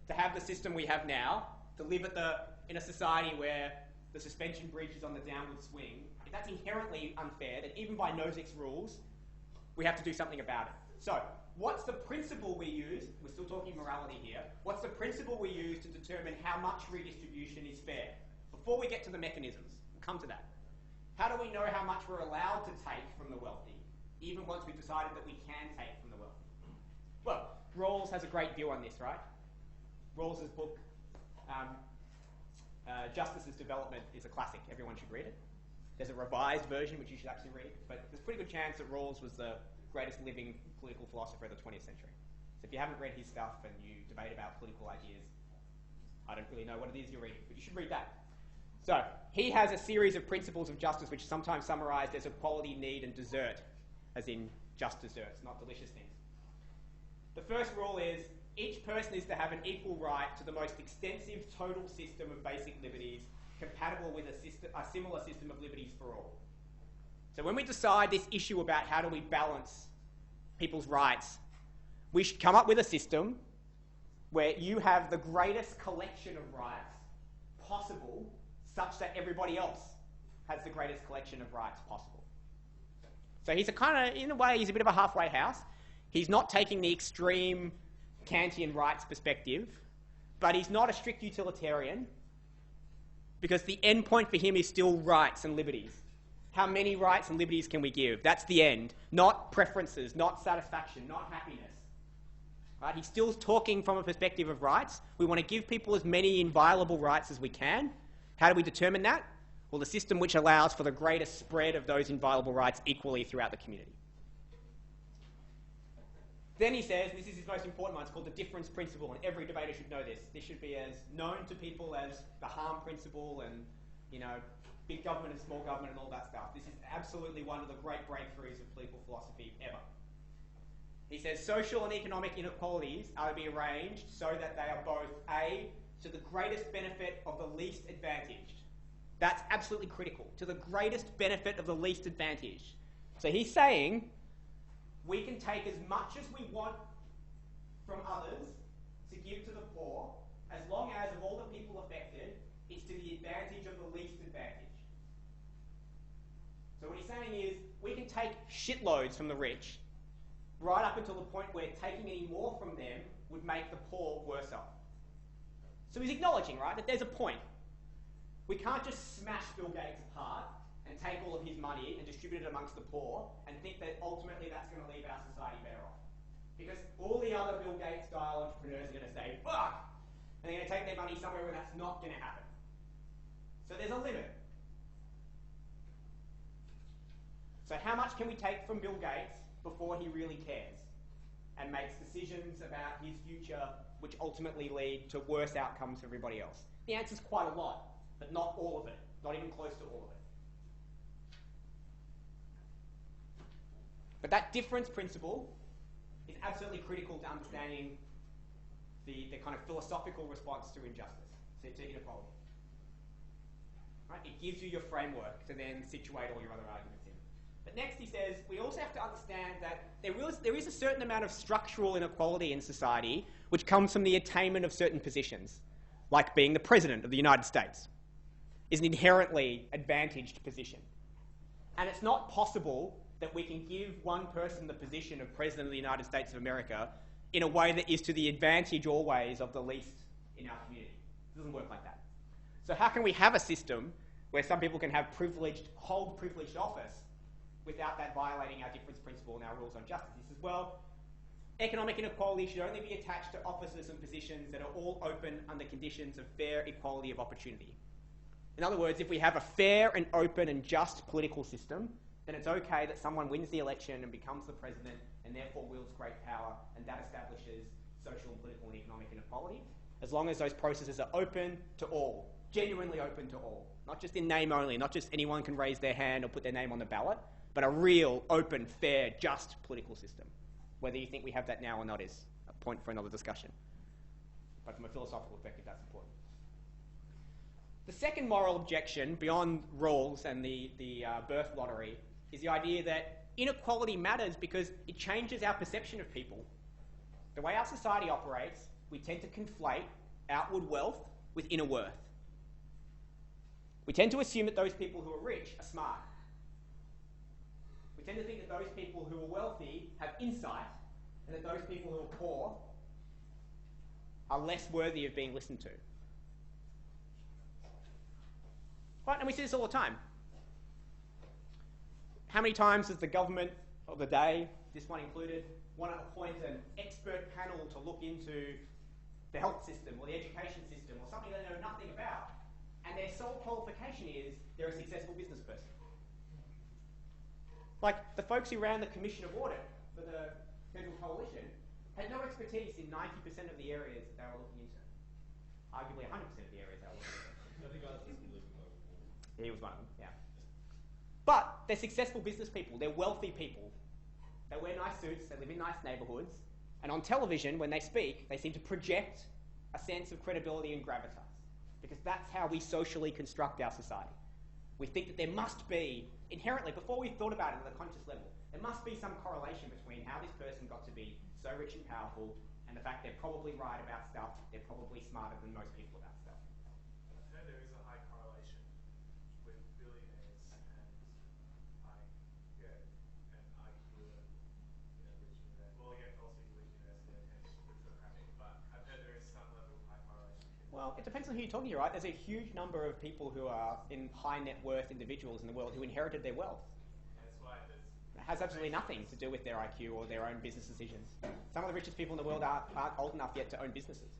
to have the system we have now, to live in a society where the suspension bridge is on the downward swing, if that's inherently unfair, then even by Nozick's rules, we have to do something about it. So, what's the principle we use? We're still talking morality here. What's the principle we use to determine how much redistribution is fair? Before we get to the mechanisms, we'll come to that. How do we know how much we're allowed to take from the wealthy, even once we've decided that we can take from the wealthy? Well, Rawls has a great view on this, right? Rawls's book, Justice's Development, is a classic. Everyone should read it. There's a revised version, which you should actually read, but there's a pretty good chance that Rawls was the greatest living political philosopher of the 20th century. So if you haven't read his stuff and you debate about political ideas, I don't really know what it is you're reading, but you should read that. So he has a series of principles of justice which are sometimes summarized as equality, need, and desert, as in just desserts, not delicious things. The first rule is each person is to have an equal right to the most extensive total system of basic liberties compatible with a similar system of liberties for all. So when we decide this issue about how do we balance people's rights, we should come up with a system where you have the greatest collection of rights possible such that everybody else has the greatest collection of rights possible. So he's in a way, he's a bit of a halfway house. He's not taking the extreme Kantian rights perspective, but he's not a strict utilitarian because the end point for him is still rights and liberties. How many rights and liberties can we give? That's the end. Not preferences, not satisfaction, not happiness. Right? He's still talking from a perspective of rights. We want to give people as many inviolable rights as we can. How do we determine that? Well, the system which allows for the greatest spread of those inviolable rights equally throughout the community. Then he says, this is his most important one, it's called the difference principle, and every debater should know this. This should be as known to people as the harm principle and, big government and small government and all that stuff. This is absolutely one of the great breakthroughs of political philosophy ever. He says social and economic inequalities are to be arranged so that they are both A, to the greatest benefit of the least advantaged. That's absolutely critical, to the greatest benefit of the least advantaged. So he's saying we can take as much as we want from others to give to the poor, as long as of all the people affected, it's to the advantage of the least advantaged. So what he's saying is we can take shitloads from the rich, right up until the point where taking any more from them would make the poor worse off. So he's acknowledging, right, that there's a point. We can't just smash Bill Gates apart and take all of his money and distribute it amongst the poor and think that ultimately that's going to leave our society better off. Because all the other Bill Gates style entrepreneurs are going to say, fuck! And they're going to take their money somewhere where that's not going to happen. So there's a limit. So how much can we take from Bill Gates before he really cares and makes decisions about his future which ultimately lead to worse outcomes for everybody else? The answer is quite a lot, but not all of it, not even close to all of it. But that difference principle is absolutely critical to understanding the kind of philosophical response to injustice, to inequality. Right? It gives you your framework to then situate all your other arguments in. But next he says, we also have to understand that there is a certain amount of structural inequality in society which comes from the attainment of certain positions, like being the President of the United States is an inherently advantaged position. And it's not possible that we can give one person the position of President of the United States of America in a way that is to the advantage always of the least in our community. It doesn't work like that. So how can we have a system where some people can have hold privileged office without that violating our difference principle and our rules on justice? He says, well, economic inequality should only be attached to offices and positions that are all open under conditions of fair equality of opportunity. In other words, if we have a fair and open and just political system, then it's okay that someone wins the election and becomes the president and therefore wields great power, and that establishes social and political and economic inequality, as long as those processes are open to all, genuinely open to all, not just in name only, not just anyone can raise their hand or put their name on the ballot, but a real, open, fair, just political system. Whether you think we have that now or not is a point for another discussion. But from a philosophical perspective, that's important. The second moral objection, beyond rules and the birth lottery, is the idea that inequality matters because it changes our perception of people. The way our society operates, we tend to conflate outward wealth with inner worth. We tend to assume that those people who are rich are smart. We tend to think that those people who are wealthy have insight, and that those people who are poor are less worthy of being listened to. Right, and we see this all the time. How many times does the government of the day, this one included, want to appoint an expert panel to look into the health system or the education system or something they know nothing about, and their sole qualification is they're a successful business person? Like the folks who ran the Commission of Audit for the Federal Coalition had no expertise in 90% of the areas that they were looking into. Arguably 100% of the areas they were looking into. He was one of them, yeah. But they're successful business people. They're wealthy people. They wear nice suits. They live in nice neighbourhoods. And on television, when they speak, they seem to project a sense of credibility and gravitas. Because that's how we socially construct our society. We think that there must be, inherently, before we've thought about it at a conscious level, there must be some correlation between how this person got to be so rich and powerful and the fact they're probably right about stuff, they're probably smarter than most people about stuff. I've heard there is a high correlation with billionaires and IQ and rich universities. Well, again, also rich universities tend to be democratic, but I've heard there is some level of high correlation. Well, it depends on who you're talking to, right? There's a huge number of people who are in high net worth individuals in the world who inherited their wealth. That's why It has absolutely nothing to do with their IQ or their own business decisions. Some of the richest people in the world aren't old enough yet to own businesses.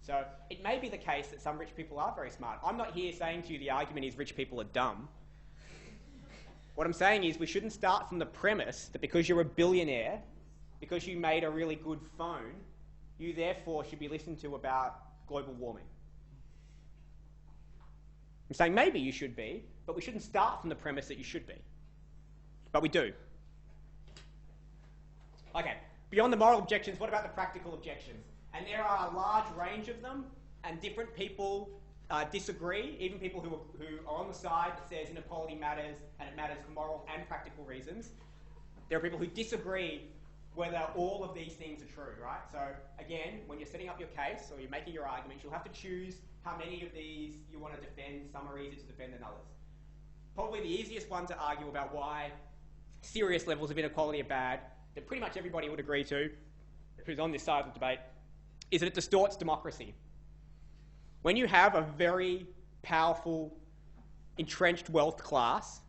So it may be the case that some rich people are very smart. I'm not here saying to you the argument is rich people are dumb. What I'm saying is we shouldn't start from the premise that because you're a billionaire, because you made a really good phone, you therefore should be listened to about global warming. I'm saying maybe you should be, but we shouldn't start from the premise that you should be. But we do. Okay, beyond the moral objections, what about the practical objections? And there are a large range of them, and different people disagree, even people who are on the side that says inequality matters and it matters for moral and practical reasons, there are people who disagree whether all of these things are true, right? So again, when you're setting up your case or you're making your arguments, you'll have to choose how many of these you want to defend. Some are easier to defend than others. Probably the easiest one to argue about why serious levels of inequality are bad, that pretty much everybody would agree to, who's on this side of the debate, is that it distorts democracy. When you have a very powerful, entrenched wealth class,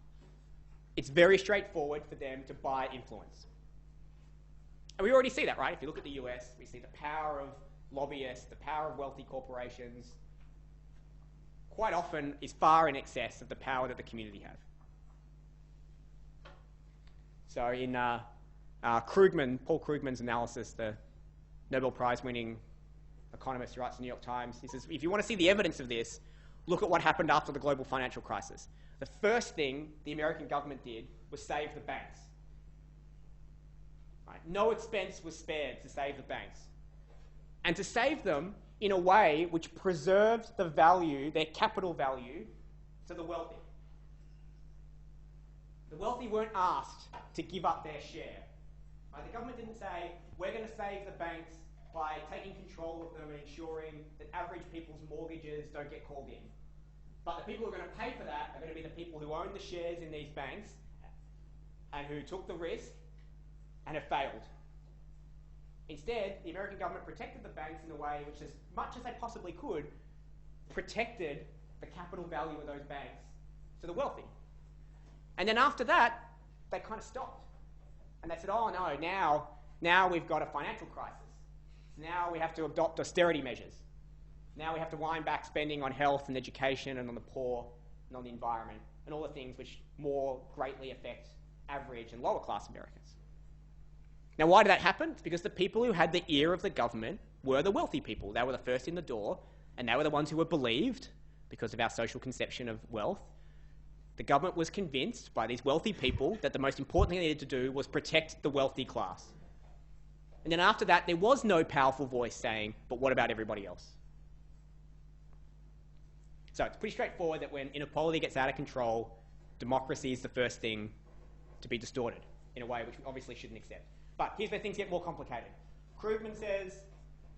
it's very straightforward for them to buy influence. And we already see that, right? If you look at the US, we see the power of lobbyists, the power of wealthy corporations, quite often is far in excess of the power that the community have. So in Paul Krugman's analysis, the Nobel Prize-winning economist who writes in the New York Times, he says, if you want to see the evidence of this, look at what happened after the global financial crisis. The first thing the American government did was save the banks. Right? No expense was spared to save the banks. And to save them in a way which preserved the value, their capital value, to the wealthy. The wealthy weren't asked to give up their share. Right? The government didn't say, we're going to save the banks by taking control of them and ensuring that average people's mortgages don't get called in. But the people who are going to pay for that are going to be the people who own the shares in these banks and who took the risk and have failed. Instead, the American government protected the banks in a way which, as much as they possibly could, protected the capital value of those banks to the wealthy. And then after that, they kind of stopped. And they said, oh no, now we've got a financial crisis. Now we have to adopt austerity measures. Now we have to wind back spending on health and education and on the poor and on the environment and all the things which more greatly affect average and lower class Americans. Now why did that happen? It's because the people who had the ear of the government were the wealthy people. They were the first in the door, and they were the ones who were believed, because of our social conception of wealth. The government was convinced by these wealthy people that the most important thing they needed to do was protect the wealthy class. And then after that, there was no powerful voice saying, but what about everybody else? So it's pretty straightforward that when inequality gets out of control, democracy is the first thing to be distorted in a way which we obviously shouldn't accept. But here's where things get more complicated. Krugman says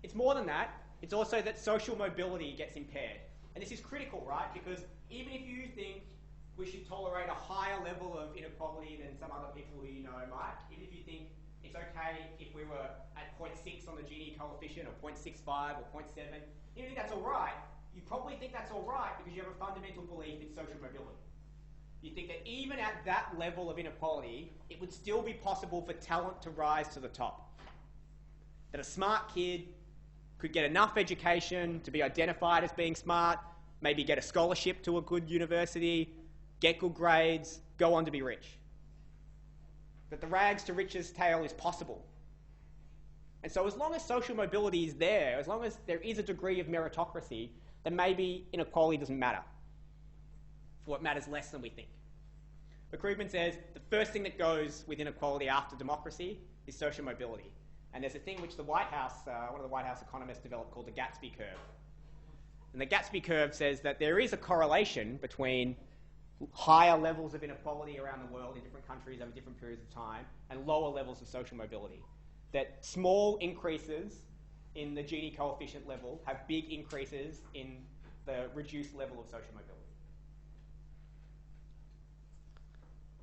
it's more than that. It's also that social mobility gets impaired. And this is critical, right? Because even if you think we should tolerate a higher level of inequality than some other people who you know might, even if you think it's okay if we were at 0.6 on the Gini coefficient or 0.65 or 0.7, even if that's all right, you probably think that's all right because you have a fundamental belief in social mobility. You think that even at that level of inequality, it would still be possible for talent to rise to the top. That a smart kid could get enough education to be identified as being smart, maybe get a scholarship to a good university, get good grades, go on to be rich. That the rags to riches tale is possible. And so as long as social mobility is there, as long as there is a degree of meritocracy, then maybe inequality doesn't matter. For what matters less than we think. But Krugman says the first thing that goes with inequality after democracy is social mobility. And there's a thing which the White House, one of the White House economists developed called the Gatsby curve. And the Gatsby curve says that there is a correlation between higher levels of inequality around the world in different countries over different periods of time and lower levels of social mobility. That small increases in the Gini coefficient level have big increases in the reduced level of social mobility.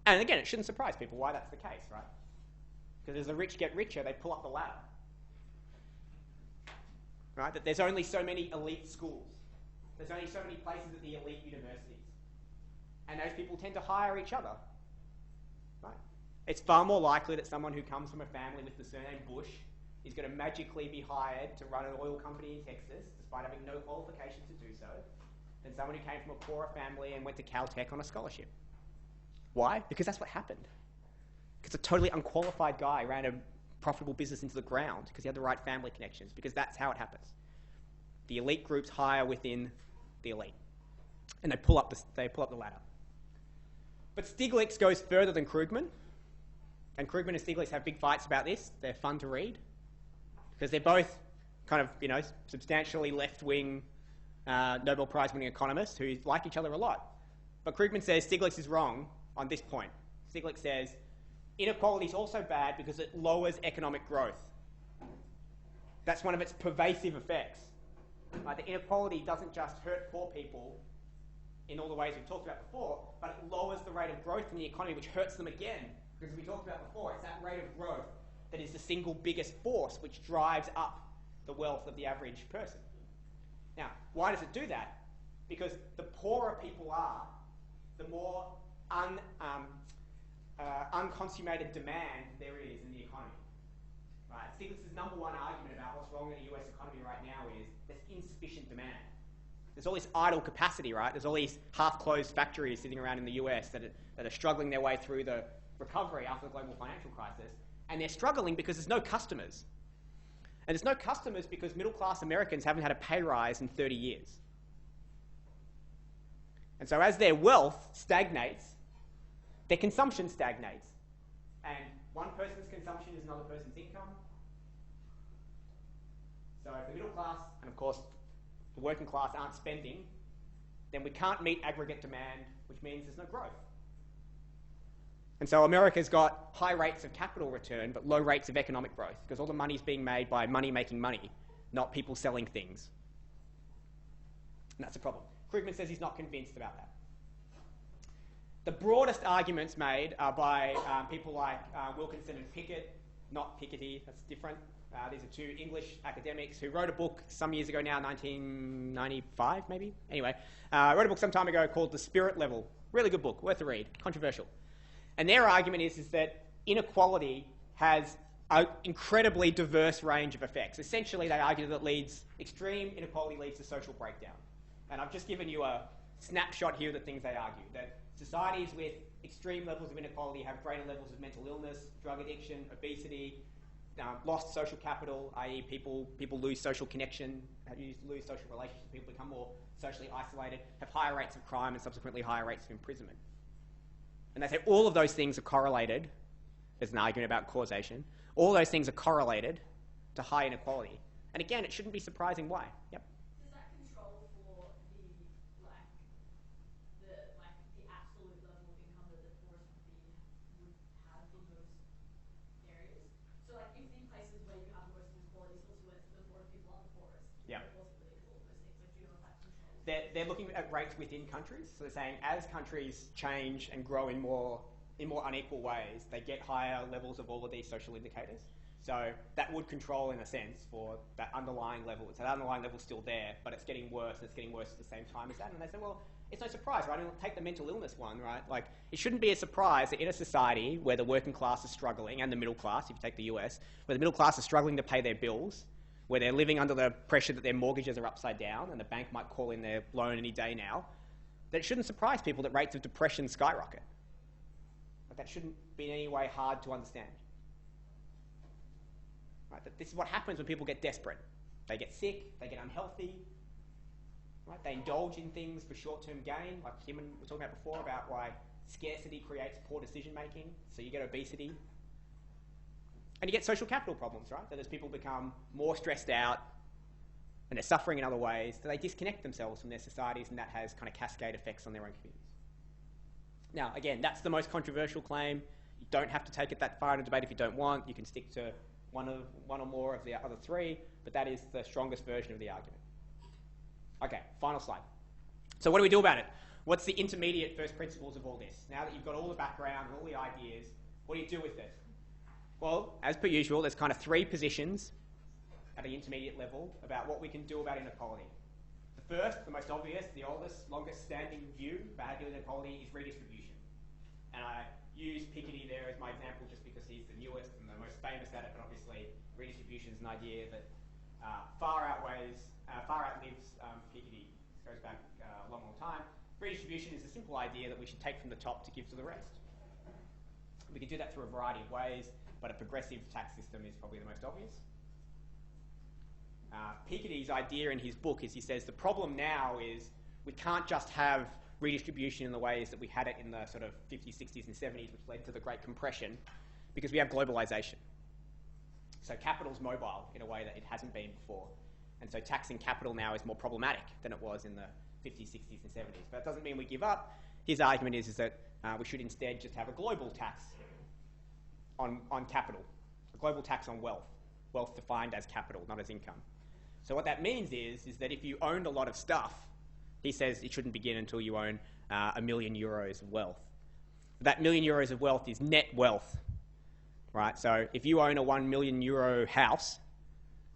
And again, it shouldn't surprise people why that's the case, right? Because as the rich get richer, they pull up the ladder. Right? That there's only so many elite schools. There's only so many places at the elite universities. And those people tend to hire each other. Right? It's far more likely that someone who comes from a family with the surname Bush is going to magically be hired to run an oil company in Texas, despite having no qualifications to do so, than someone who came from a poorer family and went to Caltech on a scholarship. Why? Because that's what happened. Because a totally unqualified guy ran a profitable business into the ground because he had the right family connections, because that's how it happens. The elite groups hire within the elite, and they pull up the ladder. But Stiglitz goes further than Krugman, and Krugman and Stiglitz have big fights about this. They're fun to read because they're both kind of, substantially left-wing Nobel Prize winning economists who like each other a lot. But Krugman says Stiglitz is wrong on this point. Stiglitz says inequality is also bad because it lowers economic growth. That's one of its pervasive effects. Right? The inequality doesn't just hurt poor people in all the ways we've talked about before, but it lowers the rate of growth in the economy, which hurts them again. Because as we talked about before, it's that rate of growth that is the single biggest force which drives up the wealth of the average person. Now, why does it do that? Because the poorer people are, the more unconsummated demand there is in the economy. Right? Stiglitz's number one argument about what's wrong in the US economy right now is there's insufficient demand. There's all this idle capacity, right? There's all these half-closed factories sitting around in the US that are struggling their way through the recovery after the global financial crisis, and they're struggling because there's no customers. And there's no customers because middle-class Americans haven't had a pay rise in 30 years. And so as their wealth stagnates, their consumption stagnates. And one person's consumption is another person's income. So if the middle class, and of course the working class, aren't spending, then we can't meet aggregate demand, which means there's no growth. And so America's got high rates of capital return, but low rates of economic growth, because all the money's being made by money making money, not people selling things. And that's a problem. Krugman says he's not convinced about that. The broadest arguments made are by people like Wilkinson and Pickett, not Piketty, that's different. These are two English academics who wrote a book some years ago now, 1995 maybe? Anyway, wrote a book some time ago called The Spirit Level. Really good book, worth a read, controversial. And their argument is that inequality has an incredibly diverse range of effects. Essentially, they argue that extreme inequality leads to social breakdown. And I've just given you a snapshot here of the things they argue. That societies with extreme levels of inequality have greater levels of mental illness, drug addiction, obesity, lost social capital, i.e. people lose social connection, lose social relationships, people become more socially isolated, have higher rates of crime and subsequently higher rates of imprisonment. And they say all of those things are correlated, there's an argument about causation, all those things are correlated to high inequality. And again, it shouldn't be surprising why. Yep. Does that control for the absolute level of income that the poorest would have in those areas? So like if in places where you have the worst inequality, it's also where the poorest people are the poorest. Yeah. All those things. Like, do you know if that controls? They're looking at rates within countries. So they're saying as countries change and grow in more unequal ways, they get higher levels of all of these social indicators. So that would control, in a sense, for that underlying level. So that underlying level's still there, but it's getting worse, and it's getting worse at the same time as that. And they say, well, it's no surprise, right? And take the mental illness one, right? Like, it shouldn't be a surprise that in a society where the working class is struggling, and the middle class, if you take the US, where the middle class is struggling to pay their bills, where they're living under the pressure that their mortgages are upside down, and the bank might call in their loan any day now, that it shouldn't surprise people that rates of depression skyrocket. Like, that shouldn't be in any way hard to understand. Right? That this is what happens when people get desperate. They get sick, they get unhealthy, right? They indulge in things for short-term gain, like Kim and we were talking about before, about why scarcity creates poor decision-making, so you get obesity. And you get social capital problems, right? That as people become more stressed out and they're suffering in other ways, that they disconnect themselves from their societies, and that has kind of cascade effects on their own communities. Now, again, that's the most controversial claim. You don't have to take it that far in a debate if you don't want. You can stick to one or more of the other three, but that is the strongest version of the argument. Okay, final slide. So what do we do about it? What's the intermediate first principles of all this? Now that you've got all the background and all the ideas, what do you do with it? Well, as per usual, there's kind of three positions at the intermediate level about what we can do about inequality. The first, the most obvious, the oldest, longest standing view about how to deal with inequality is redistribution. And I use Piketty there as my example just because he's the newest and the most famous at it, but obviously redistribution is an idea that far outlives Piketty. This goes back a long, long time. Redistribution is a simple idea that we should take from the top to give to the rest. We can do that through a variety of ways, but a progressive tax system is probably the most obvious. Piketty's idea in his book is he says the problem now is we can't just have redistribution in the ways that we had it in the sort of 50s, 60s and 70s, which led to the Great Compression, because we have globalization. So capital's mobile in a way that it hasn't been before. And so taxing capital now is more problematic than it was in the 50s, 60s, and 70s. But it doesn't mean we give up. His argument is that we should instead just have a global tax on capital, a global tax on wealth, wealth defined as capital, not as income. So what that means is that if you owned a lot of stuff, he says it shouldn't begin until you own €1 million of wealth. That €1 million of wealth is net wealth, right? So if you own a €1 million house,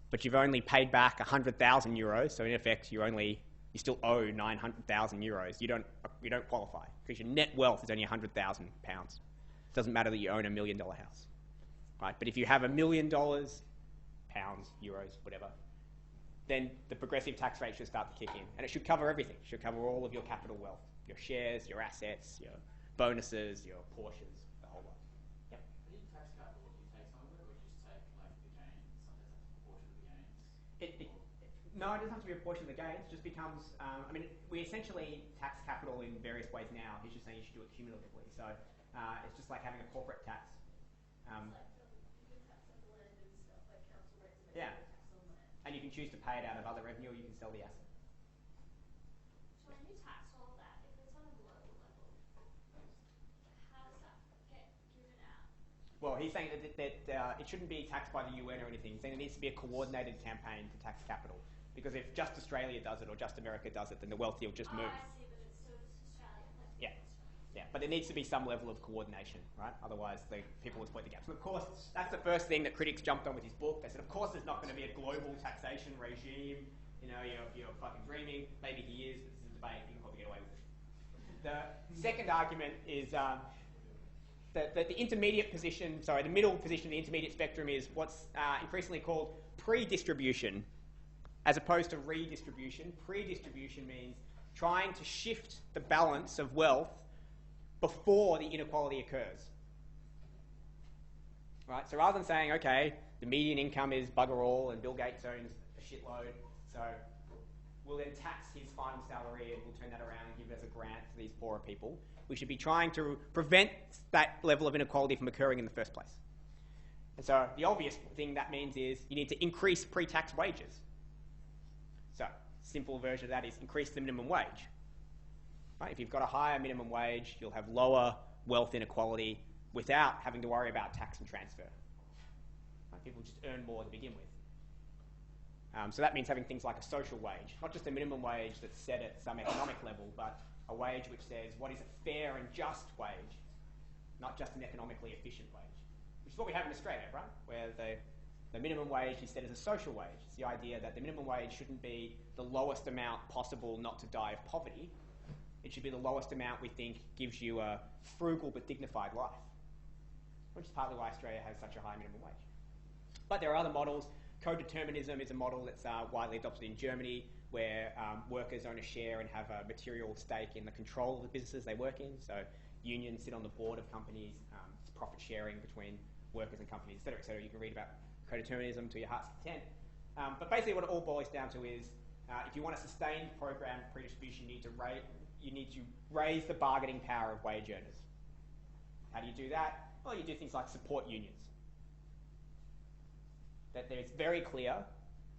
but you've only paid back €100,000, so in effect you still owe €900,000. You don't qualify because your net wealth is only £100,000. It doesn't matter that you own $1 million house, right? But if you have $1 million, pounds, euros, whatever, then the progressive tax rate should start to kick in, and it should cover everything. It should cover all of your capital wealth, your shares, your assets, your bonuses, your Porsches, the whole lot. Yep. How do you tax capital? Do you take some of it, or do you just take like the gains? Sometimes that's a proportion of the gains. No, it doesn't have to be a portion of the gains. It just becomes, we essentially tax capital in various ways now. He's just saying you should do it cumulatively. So it's just like having a corporate tax. Yeah. And you can choose to pay it out of other revenue, or you can sell the asset. So when you tax all of that, if it's on a global level, how does that get given out? Well, he's saying that it shouldn't be taxed by the UN or anything. He's saying there needs to be a coordinated campaign to tax capital. Because if just Australia does it or just America does it, then the wealthy will just move. I see, but it's still just Australia. Like Yeah. Yeah, but there needs to be some level of coordination, right? Otherwise, people will exploit the gaps. And of course, that's the first thing that critics jumped on with his book. They said, of course, there's not going to be a global taxation regime. You know, you're fucking dreaming. Maybe he is, but this is a debate. You can probably get away with it. The second argument is that the intermediate position, the middle position of the intermediate spectrum is what's increasingly called pre-distribution, as opposed to redistribution. Pre-distribution means trying to shift the balance of wealth before the inequality occurs. Right? So rather than saying, okay, the median income is bugger all and Bill Gates owns a shitload, so we'll then tax his final salary and we'll turn that around and give it as a grant to these poorer people, we should be trying to prevent that level of inequality from occurring in the first place. And so the obvious thing that means is you need to increase pre-tax wages. So simple version of that is increase the minimum wage. Right? If you've got a higher minimum wage, you'll have lower wealth inequality without having to worry about tax and transfer. Right? People just earn more to begin with. So that means having things like a social wage, not just a minimum wage that's set at some economic level, but a wage which says what is a fair and just wage, not just an economically efficient wage, which is what we have in Australia, right? Where the minimum wage is set as a social wage. It's the idea that the minimum wage shouldn't be the lowest amount possible not to die of poverty. It should be the lowest amount we think gives you a frugal but dignified life, which is partly why Australia has such a high minimum wage. But there are other models. Co-determinism is a model that's widely adopted in Germany, where workers own a share and have a material stake in the control of the businesses they work in. So unions sit on the board of companies, it's profit sharing between workers and companies, et cetera, et cetera. You can read about co-determinism to your heart's content. But basically what it all boils down to is if you want a sustained program of pre-distribution, you need to raise the bargaining power of wage earners. How do you do that? Well, you do things like support unions. That it's very clear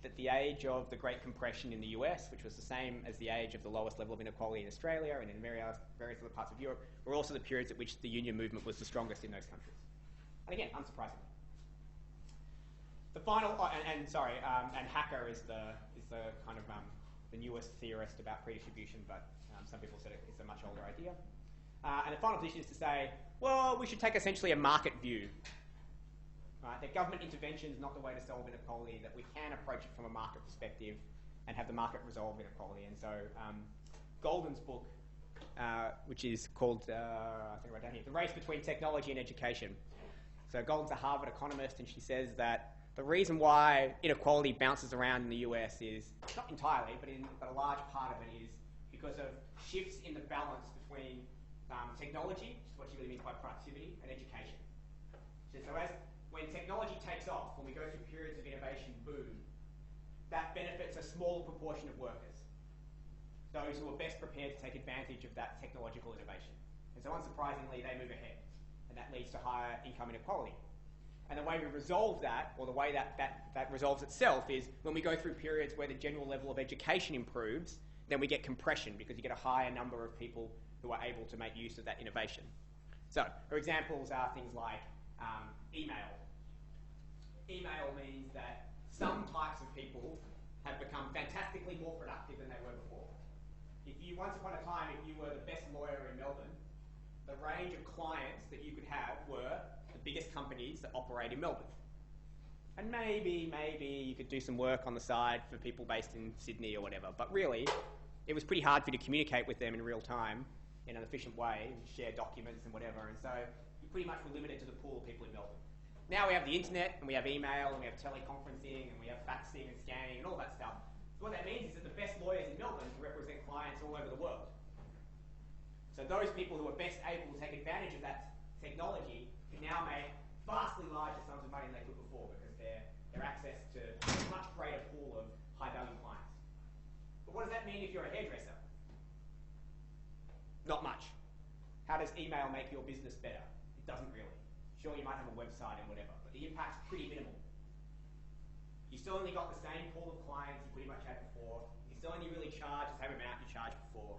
that the age of the Great Compression in the US, which was the same as the age of the lowest level of inequality in Australia and in various other parts of Europe, were also the periods at which the union movement was the strongest in those countries. And again, unsurprisingly. The final, and Hacker is the kind of the newest theorist about pre-distribution, but some people said it's a much older idea. And the final position is to say, well, we should take essentially a market view. Right? That government intervention is not the way to solve inequality, that we can approach it from a market perspective and have the market resolve inequality. And so Golden's book, which is called, I think right down here, The Race Between Technology and Education. So Golden's a Harvard economist, and she says that the reason why inequality bounces around in the US is, not entirely, but a large part of it is because of shifts in the balance between technology, which is what she really means by productivity, and education. So when technology takes off, when we go through periods of innovation boom, that benefits a smaller proportion of workers, those who are best prepared to take advantage of that technological innovation. And so unsurprisingly, they move ahead, and that leads to higher income inequality. And the way we resolve that, or the way that resolves itself, is when we go through periods where the general level of education improves, then we get compression because you get a higher number of people who are able to make use of that innovation. So, for examples are things like email. Email means that some types of people have become fantastically more productive than they were before. If you, once upon a time, if you were the best lawyer in Melbourne, the range of clients that you could have were the biggest companies that operate in Melbourne. And maybe you could do some work on the side for people based in Sydney or whatever, but really, it was pretty hard for you to communicate with them in real time in an efficient way, share documents and whatever, and so you pretty much were limited to the pool of people in Melbourne. Now we have the internet, and we have email, and we have teleconferencing, and we have faxing and scanning and all that stuff. So what that means is that the best lawyers in Melbourne can represent clients all over the world. So those people who are best able to take advantage of that technology can now make vastly larger sums of money than they could before because their access to a much greater pool of high-value clients. But what does that mean if you're a hairdresser? Not much. How does email make your business better? It doesn't really. Sure, you might have a website and whatever, but the impact's pretty minimal. You still only got the same pool of clients you pretty much had before. You still only really charge the same amount you charged before.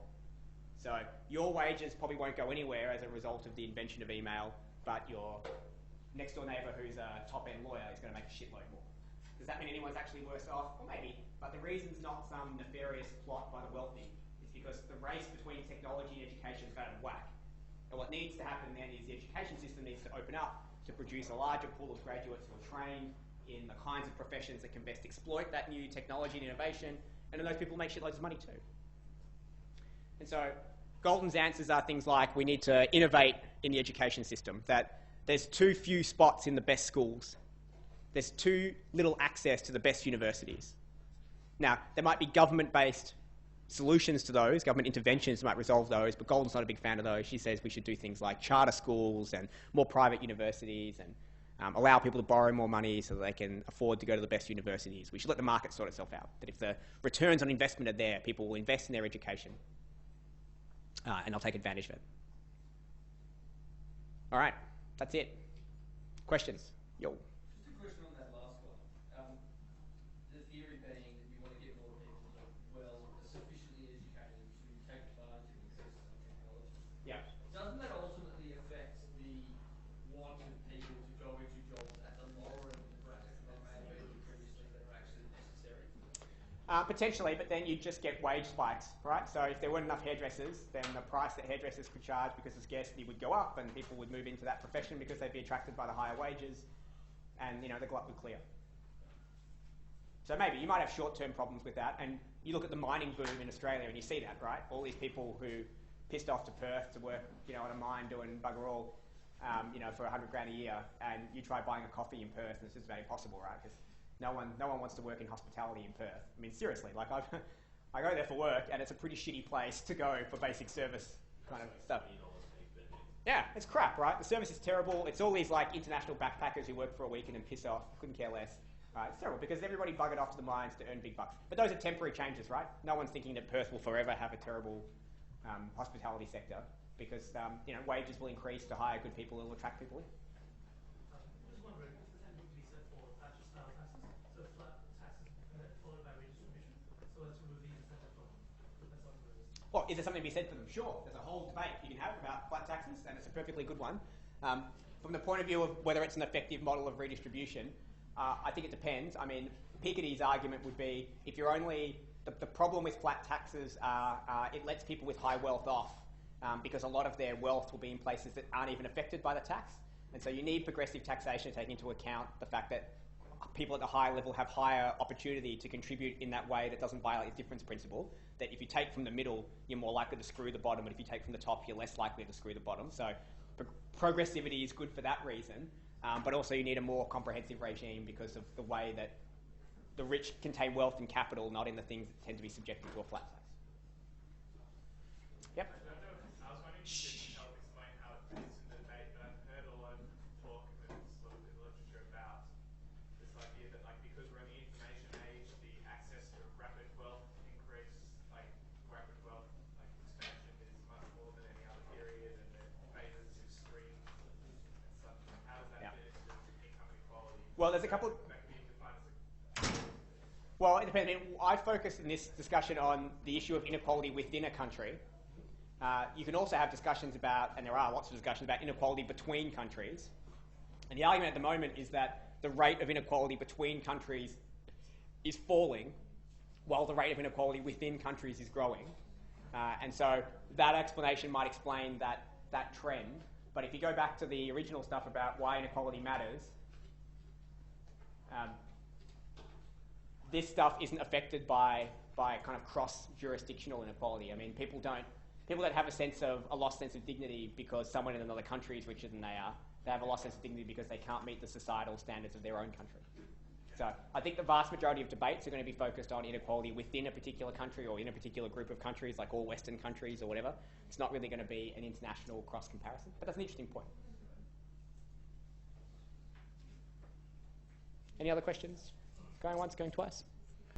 So your wages probably won't go anywhere as a result of the invention of email, but your next door neighbour who's a top-end lawyer is going to make a shitload more. Does that mean anyone's actually worse off? Well, maybe, but the reason's not some nefarious plot by the wealthy. It's because the race between technology and education is out of whack. And what needs to happen then is the education system needs to open up to produce a larger pool of graduates who are trained in the kinds of professions that can best exploit that new technology and innovation, and then those people make shitloads of money too. And so Golden's answers are things like we need to innovate in the education system, that there's too few spots in the best schools. There's too little access to the best universities. Now, there might be government-based solutions to those, government interventions might resolve those, but Golden's not a big fan of those. She says we should do things like charter schools and more private universities and allow people to borrow more money so that they can afford to go to the best universities. We should let the market sort itself out. That if the returns on investment are there, people will invest in their education and they'll take advantage of it. All right, that's it. Questions? Yo. Just a question on that last one. The theory being that you want to get more people that are sufficiently educated to take advantage of the access to technology. Yeah. Doesn't that ultimately affect the want of people to go into jobs at the lower end of the bracket that may have been previously that are actually necessary? Potentially, but then you'd just get wage spikes, right? So if there weren't enough hairdressers, then the price that hairdressers could charge because of scarcity would go up and people would move into that profession because they'd be attracted by the higher wages and, you know, the glut would clear. So maybe you might have short-term problems with that, and you look at the mining boom in Australia and you see that, right? All these people who pissed off to Perth to work, you know, on a mine doing bugger all, you know, for 100 grand a year, and you try buying a coffee in Perth and it's just about impossible, right? Because no one wants to work in hospitality in Perth. I mean, seriously, like I go there for work and it's a pretty shitty place to go for basic service kind of stuff. Yeah, it's crap, right? The service is terrible. It's all these like international backpackers who work for a weekend and piss off. Couldn't care less. It's terrible because everybody buggered off to the mines to earn big bucks. But those are temporary changes, right? No one's thinking that Perth will forever have a terrible hospitality sector because you know, wages will increase to hire good people who will attract people in. Just wondering, is there anything to be said for Thatcher style taxes? So flat taxes followed by redistribution, so as to remove the incentive from them. That's not really. Well, is there something to be said for them? Sure. There's a whole debate you can have about flat taxes, and it's a perfectly good one. From the point of view of whether it's an effective model of redistribution, I think it depends. I mean, Piketty's argument would be if you're only... The problem with flat taxes are it lets people with high wealth off because a lot of their wealth will be in places that aren't even affected by the tax. And so you need progressive taxation to take into account the fact that people at the higher level have higher opportunity to contribute in that way that doesn't violate the difference principle, that if you take from the middle, you're more likely to screw the bottom, and if you take from the top, you're less likely to screw the bottom. So progressivity is good for that reason, but also you need a more comprehensive regime because of the way that the rich contain wealth and capital, not in the things that tend to be subjected to a flat tax. Yep. I was wondering if you could help explain how it fits in the debate, but I've heard a lot of talk and sort of in the literature about this idea that, like, because we're in the information age, the access to rapid wealth increase, like rapid wealth, like expansion is much more than any other period, and it favours extremes and such. How does that fit into income inequality? couple. That could be defined as a Well, it depends. I mean, I focus in this discussion on the issue of inequality within a country. You can also have discussions about, and there are lots of discussions about inequality between countries. And the argument at the moment is that the rate of inequality between countries is falling, while the rate of inequality within countries is growing. And so that explanation might explain that trend. But if you go back to the original stuff about why inequality matters, this stuff isn't affected by kind of cross-jurisdictional inequality. I mean, people don't have a lost sense of dignity because someone in another country is richer than they are. They have a lost sense of dignity because they can't meet the societal standards of their own country. So I think the vast majority of debates are going to be focused on inequality within a particular country or in a particular group of countries, like all Western countries or whatever. It's not really going to be an international cross-comparison. But that's an interesting point. Any other questions? Going once, going twice?